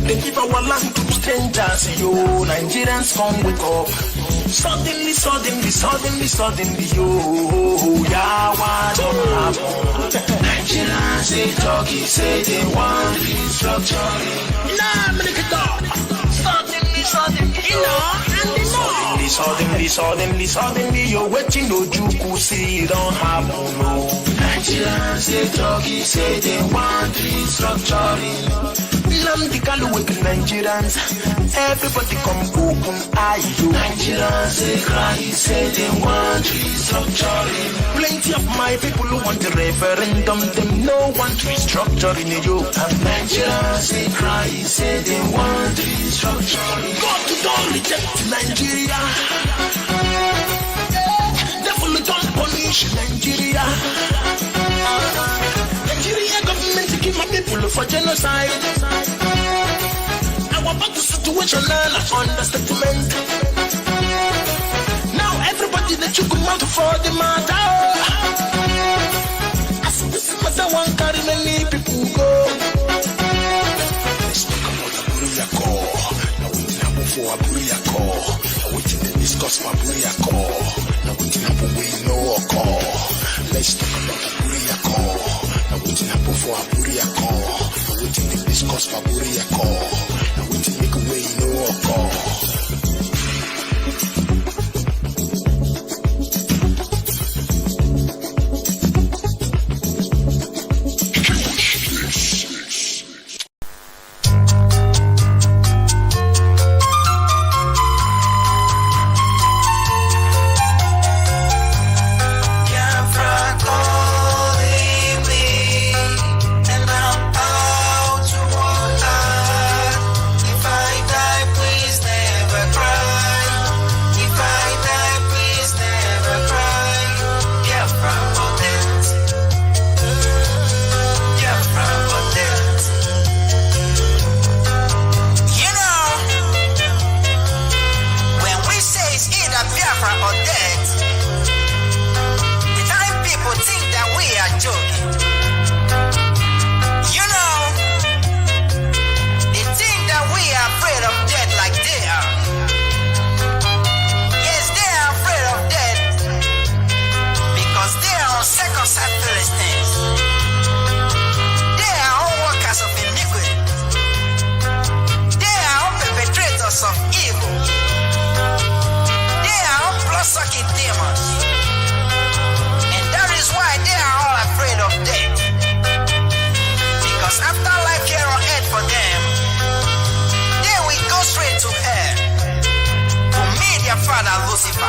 They give our land to strangers, Nigerians come wake up. Suddenly, yeah, what don't happen? Nigerians they talking, say they want restructuring. Nah, make it up. Suddenly, you're waiting, no juku, see it don't happen, no. Nigerians they talking, say they want restructuring. Nnamdi Kanu with Nigerians, everybody come open eye. Nigerians they cry, say they want restructuring. Plenty of my people who want a referendum, them no want restructuring. And Nigerians they cry, say they want restructuring. God don't reject Nigeria. Devil don't punish Nigeria. Nigeria government to keep my people for genocide. Our back to situational understatement. Now everybody that you come out for the matter. As this matter won't carry many people go. Let's talk about a Buriako. Now we can have for a Buriako. Now we can discuss for Buriako. Now we can have a way no call. Let's talk about a Buriako. Now we can have for a Buriako. Now we can discuss for Buriako. Now we can make a way know occur.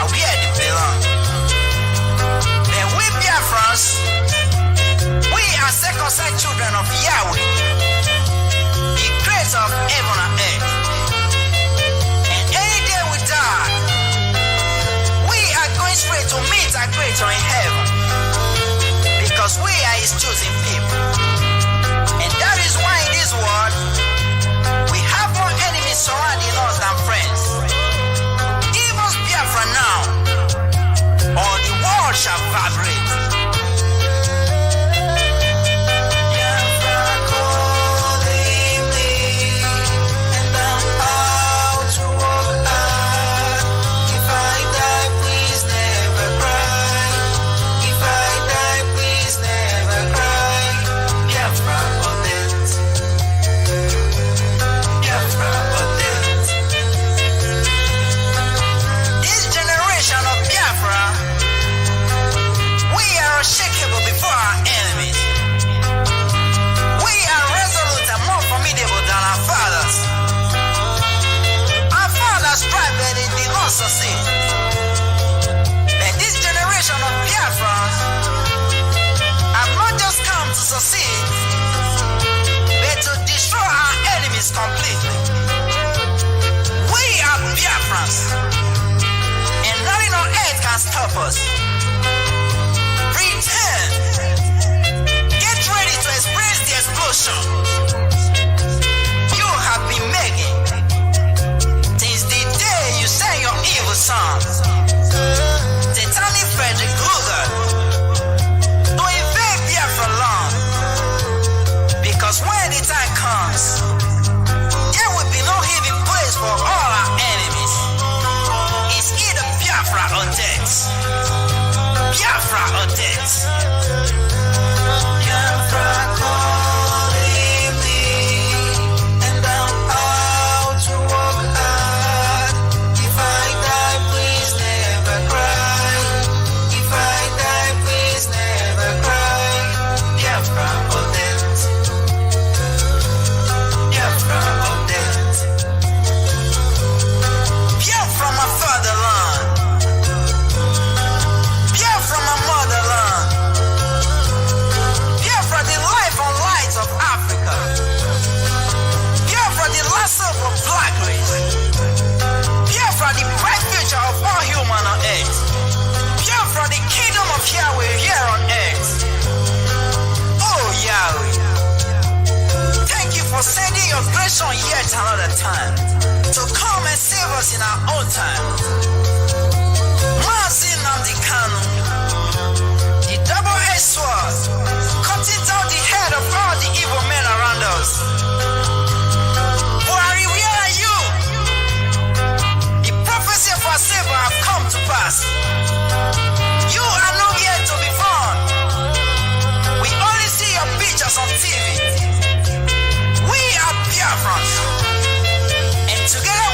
Where they belong. Then we Biafrans, we are circumcised children of Yahweh, the creator of heaven and earth. And any day we die, we are going straight to meet our creator in heaven, because we are his chosen people. And that is why in this world, we have more enemies surrounding us than friends. Biafra now, or the world shall vibrate. Unshakable before our enemies. We are resolute and more formidable than our fathers. Our fathers tried, but they did not succeed. But this generation of Biafrans have not just come to succeed, but to destroy our enemies completely. We are Biafrans, and nothing on earth can stop us. Get ready to experience the explosion you have been making since the day you sang your evil songs. Satanic Frederick Krueger to invade Biafra land, because when the time comes, there will be no hidden place for all our enemies. It's either Biafra or death. Biafra or death. Biafra calling me, and I'm out to walk hard. If I die, please never cry. If I die, please never cry. Biafra or death. Biafra or death. Biafra my fatherland. From my motherland, Biafra the life and light of Africa, Biafra the last hope of black race, Biafra the bright future of all human on earth, Biafra the kingdom of Yahweh here on earth. Oh Yahweh, thank you for sending your grace on yet another time to come and save us in our own time. Mazi Nnamdi Kanu, the double-edged sword, cutting down the head of all the evil men around us. Buhari, where are you? The prophecy of our Savior have come to pass. You are nowhere to be found. We only see your pictures on TV. We are Biafrans, and together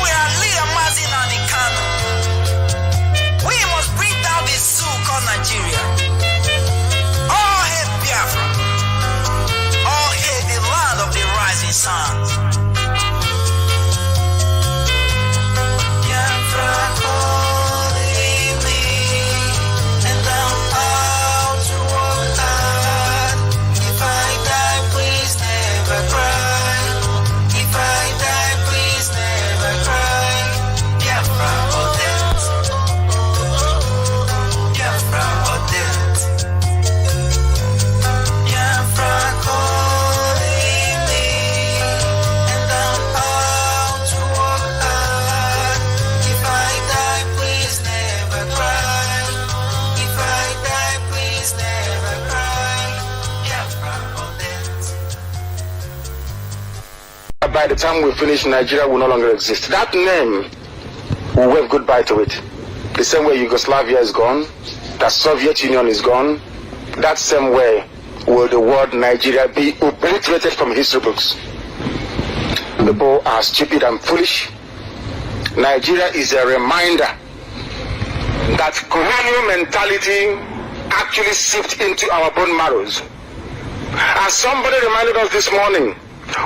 by the time we finish, Nigeria will no longer exist. That name will wave goodbye to it. The same way Yugoslavia is gone, the Soviet Union is gone, that same way will the word Nigeria be obliterated from history books. People are stupid and foolish. Nigeria is a reminder that colonial mentality actually seeped into our bone marrows. As somebody reminded us this morning,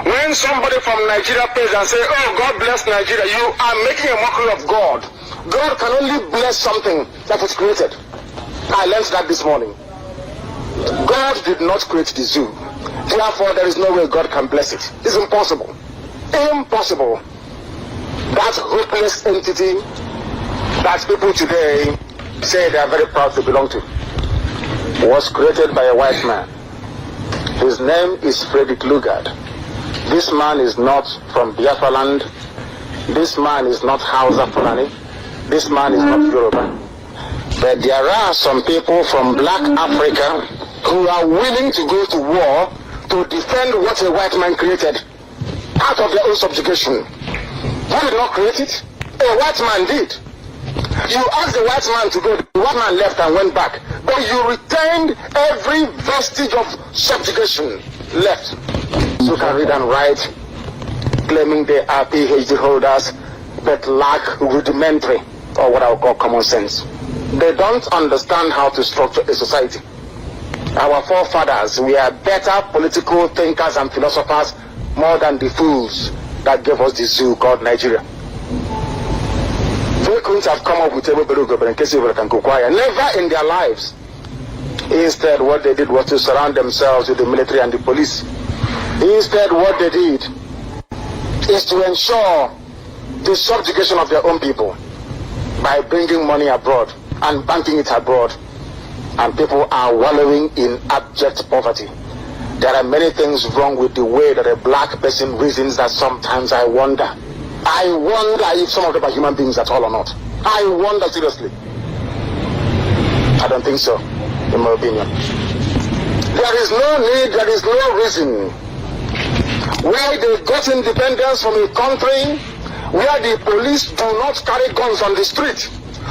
when somebody from Nigeria pays and say, oh, God bless Nigeria, you are making a mockery of God. God can only bless something that is created. I learned that this morning. God did not create the zoo. Therefore, there is no way God can bless it. It's impossible. Impossible. That hopeless entity that people today say they are very proud to belong to was created by a white man. His name is Frederick Lugard. This man is not from Biafra land. This man is not Hausa Fulani. This man is not Yoruba. But there are some people from black Africa who are willing to go to war to defend what a white man created out of their own subjugation. Who did not create it? A white man did. You asked the white man to go, the white man left and went back. But you retained every vestige of subjugation left. So can read and write, claiming they are PhD holders, but lack rudimentary, or what I would call common sense. They don't understand how to structure a society. Our forefathers were better political thinkers and philosophers more than the fools that gave us the zoo called Nigeria. They couldn't have come up with Ebube and Kesiwere. Never in their lives. Instead, what they did was to surround themselves with the military and the police. Instead, what they did is to ensure the subjugation of their own people by bringing money abroad and banking it abroad. And people are wallowing in abject poverty. There are many things wrong with the way that a black person reasons that sometimes I wonder. I wonder if some of them are human beings at all or not. I wonder seriously. I don't think so, in my opinion. There is no need, there is no reason why they got independence from a country where the police do not carry guns on the street.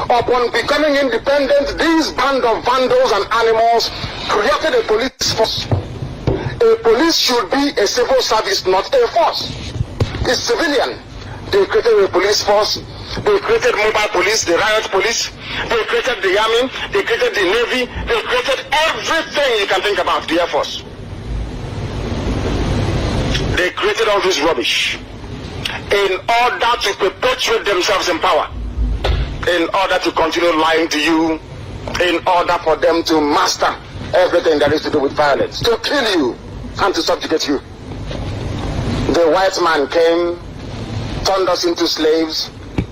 Upon becoming independent, these band of vandals and animals created a police force. A police should be a civil service, not a force. It's civilian. They created a police force. They created mobile police, the riot police. They created the army. They created the navy. They created everything you can think about, the Air Force. They created all this rubbish in order to perpetuate themselves in power, in order to continue lying to you, in order for them to master everything that is to do with violence, to kill you and to subjugate you. The white man came, turned us into slaves,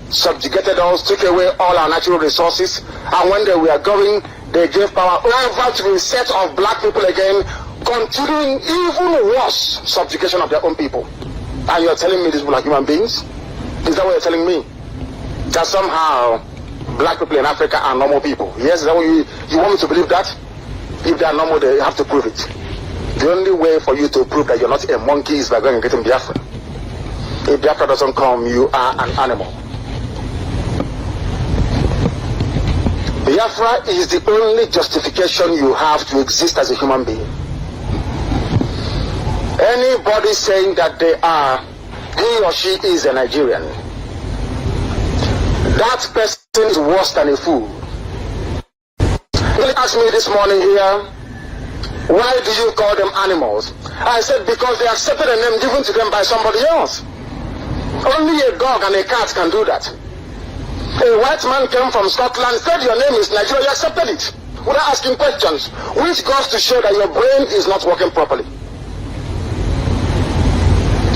subjugated us, took away all our natural resources, and when they were going, they gave power over to a set of black people again, continuing even worse subjugation of their own people. And you're telling me these people are human beings? Is that what you're telling me? That somehow black people in Africa are normal people? Yes, is that what you want me to believe that? If they are normal, they have to prove it. The only way for you to prove that you're not a monkey is by going and getting Biafra. If Biafra doesn't come, you are an animal. Biafra is the only justification you have to exist as a human being. Anybody saying that they are, he or she is a Nigerian, that person is worse than a fool. He asked me this morning here, why do you call them animals? I said, because they accepted a name given to them by somebody else. Only a dog and a cat can do that. A white man came from Scotland, said your name is Nigeria, you accepted it without asking questions, which goes to show that your brain is not working properly.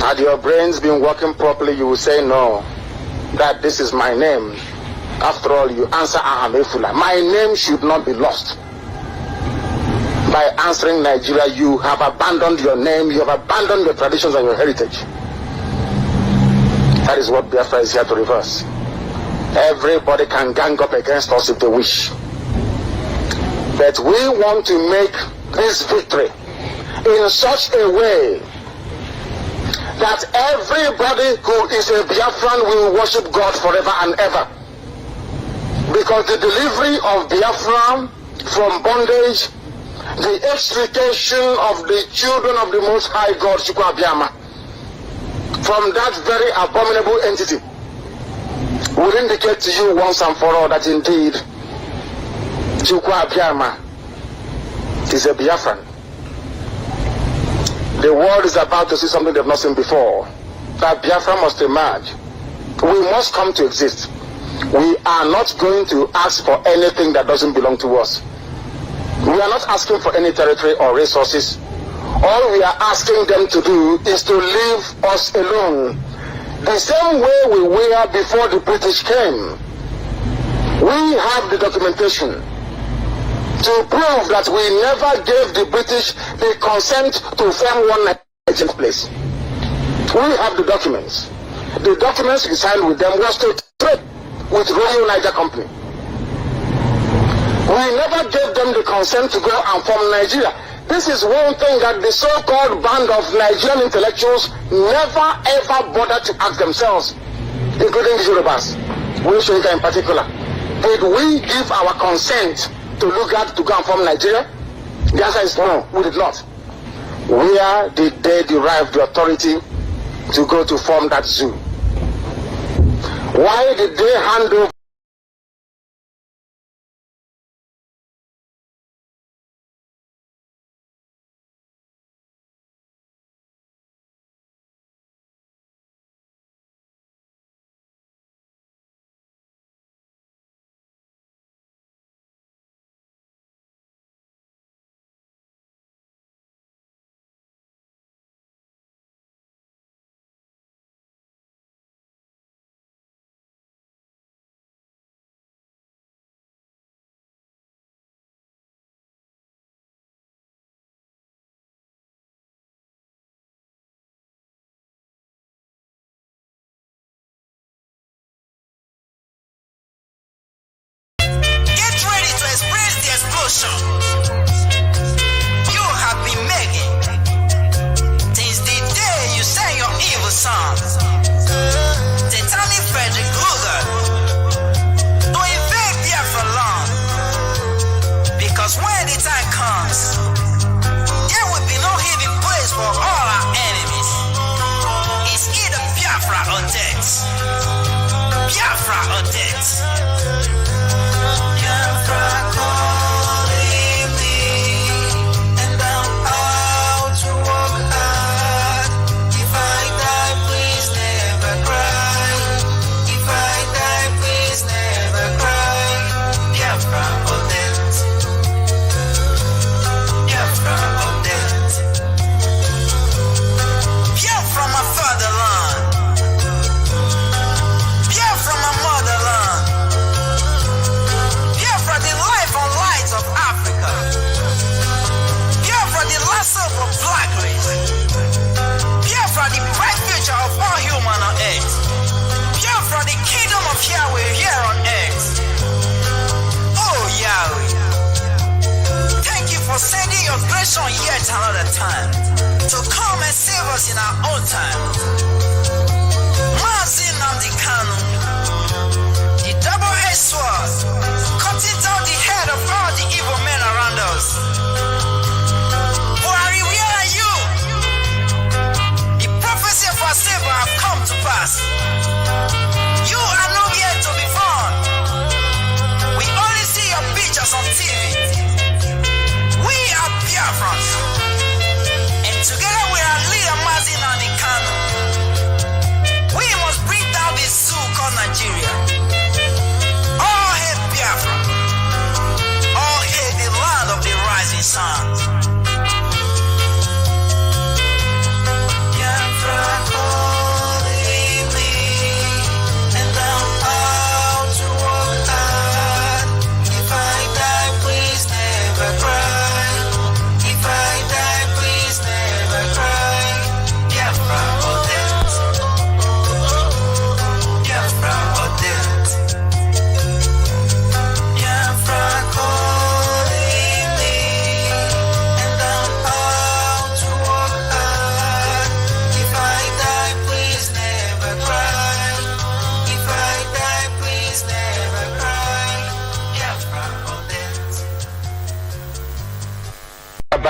Had your brains been working properly, you would say no, that this is my name. After all, you answer Ahamefula. My name should not be lost. By answering Nigeria, you have abandoned your name, you have abandoned your traditions and your heritage. That is what Biafra is here to reverse. Everybody can gang up against us if they wish. But we want to make this victory in such a way that everybody who is a Biafran will worship God forever and ever. Because the delivery of Biafra from bondage, the extrication of the children of the Most High God, Chukwu Abiyama, from that very abominable entity, will indicate to you once and for all that indeed Chukwu Abiyama is a Biafran. The world is about to see something they've not seen before. That Biafra must emerge. We must come to exist. We are not going to ask for anything that doesn't belong to us. We are not asking for any territory or resources. All we are asking them to do is to leave us alone. The same way we were before the British came. We have the documentation to prove that we never gave the British the consent to form one nation place. We have the documents. The documents we signed with them was to trade with Royal Niger Company. We never gave them the consent to go and form Nigeria. This is one thing that the so-called band of Nigerian intellectuals never ever bothered to ask themselves, including the Yorubas, Winshoika in particular. Did we give our consent to look at to go and form Nigeria? The answer is no, we did not. Where did they derive the authority to go to form that zoo? Why did they hand over you have been making since the day you sang your evil songs, Titanic Frederick Luger, to invade Biafra land. Because when the time comes, there will be no hidden place for all our enemies. It's either Biafra or death. Biafra or death. Biafra calling me, and I'm out to work hard. If I die, please never cry. If I die, please never cry. Biafra or death. Biafra or death. Biafra my fatherland. Biafra my motherland. Biafra the life and light of Africa. Biafra the last hope of black race. Biafra the bright future of all human on earth. Biafra the kingdom of Yahweh here on earth. Oh Yahweh, thank you for sending your grace on yet another time to come and save us in our own time. Mazi Nnamdi Kanu, the double-edged sword, cutting down the head of all the evil men around us. Buhari, where are you? The prophecy of our Savior have come to pass. You are nowhere to be found. We only see your pictures on TV. We are Biafrans, and together with our leader Mazi Nnamdi Kanu, we must bring down this zoo called Nigeria. All hail Biafra. All hail the land of the rising sun. Biafra calling me,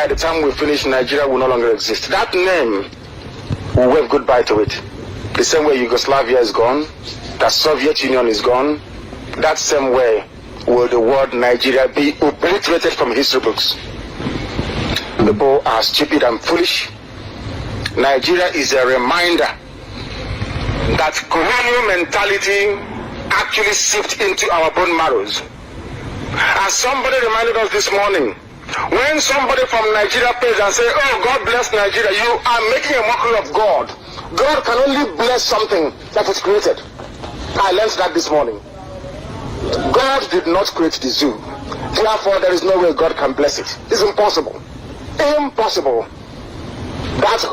by the time we finish, Nigeria will no longer exist. That name will wave goodbye to it. The same way Yugoslavia is gone, the Soviet Union is gone, that same way will the word Nigeria be obliterated from history books. People are stupid and foolish. Nigeria is a reminder that colonial mentality actually seeped into our bone marrows. As somebody reminded us this morning, when somebody from Nigeria pays and say, oh, God bless Nigeria, you are making a mockery of God. God can only bless something that is created. I learned that this morning. God did not create the zoo. Therefore, there is no way God can bless it. It's impossible. Impossible. That's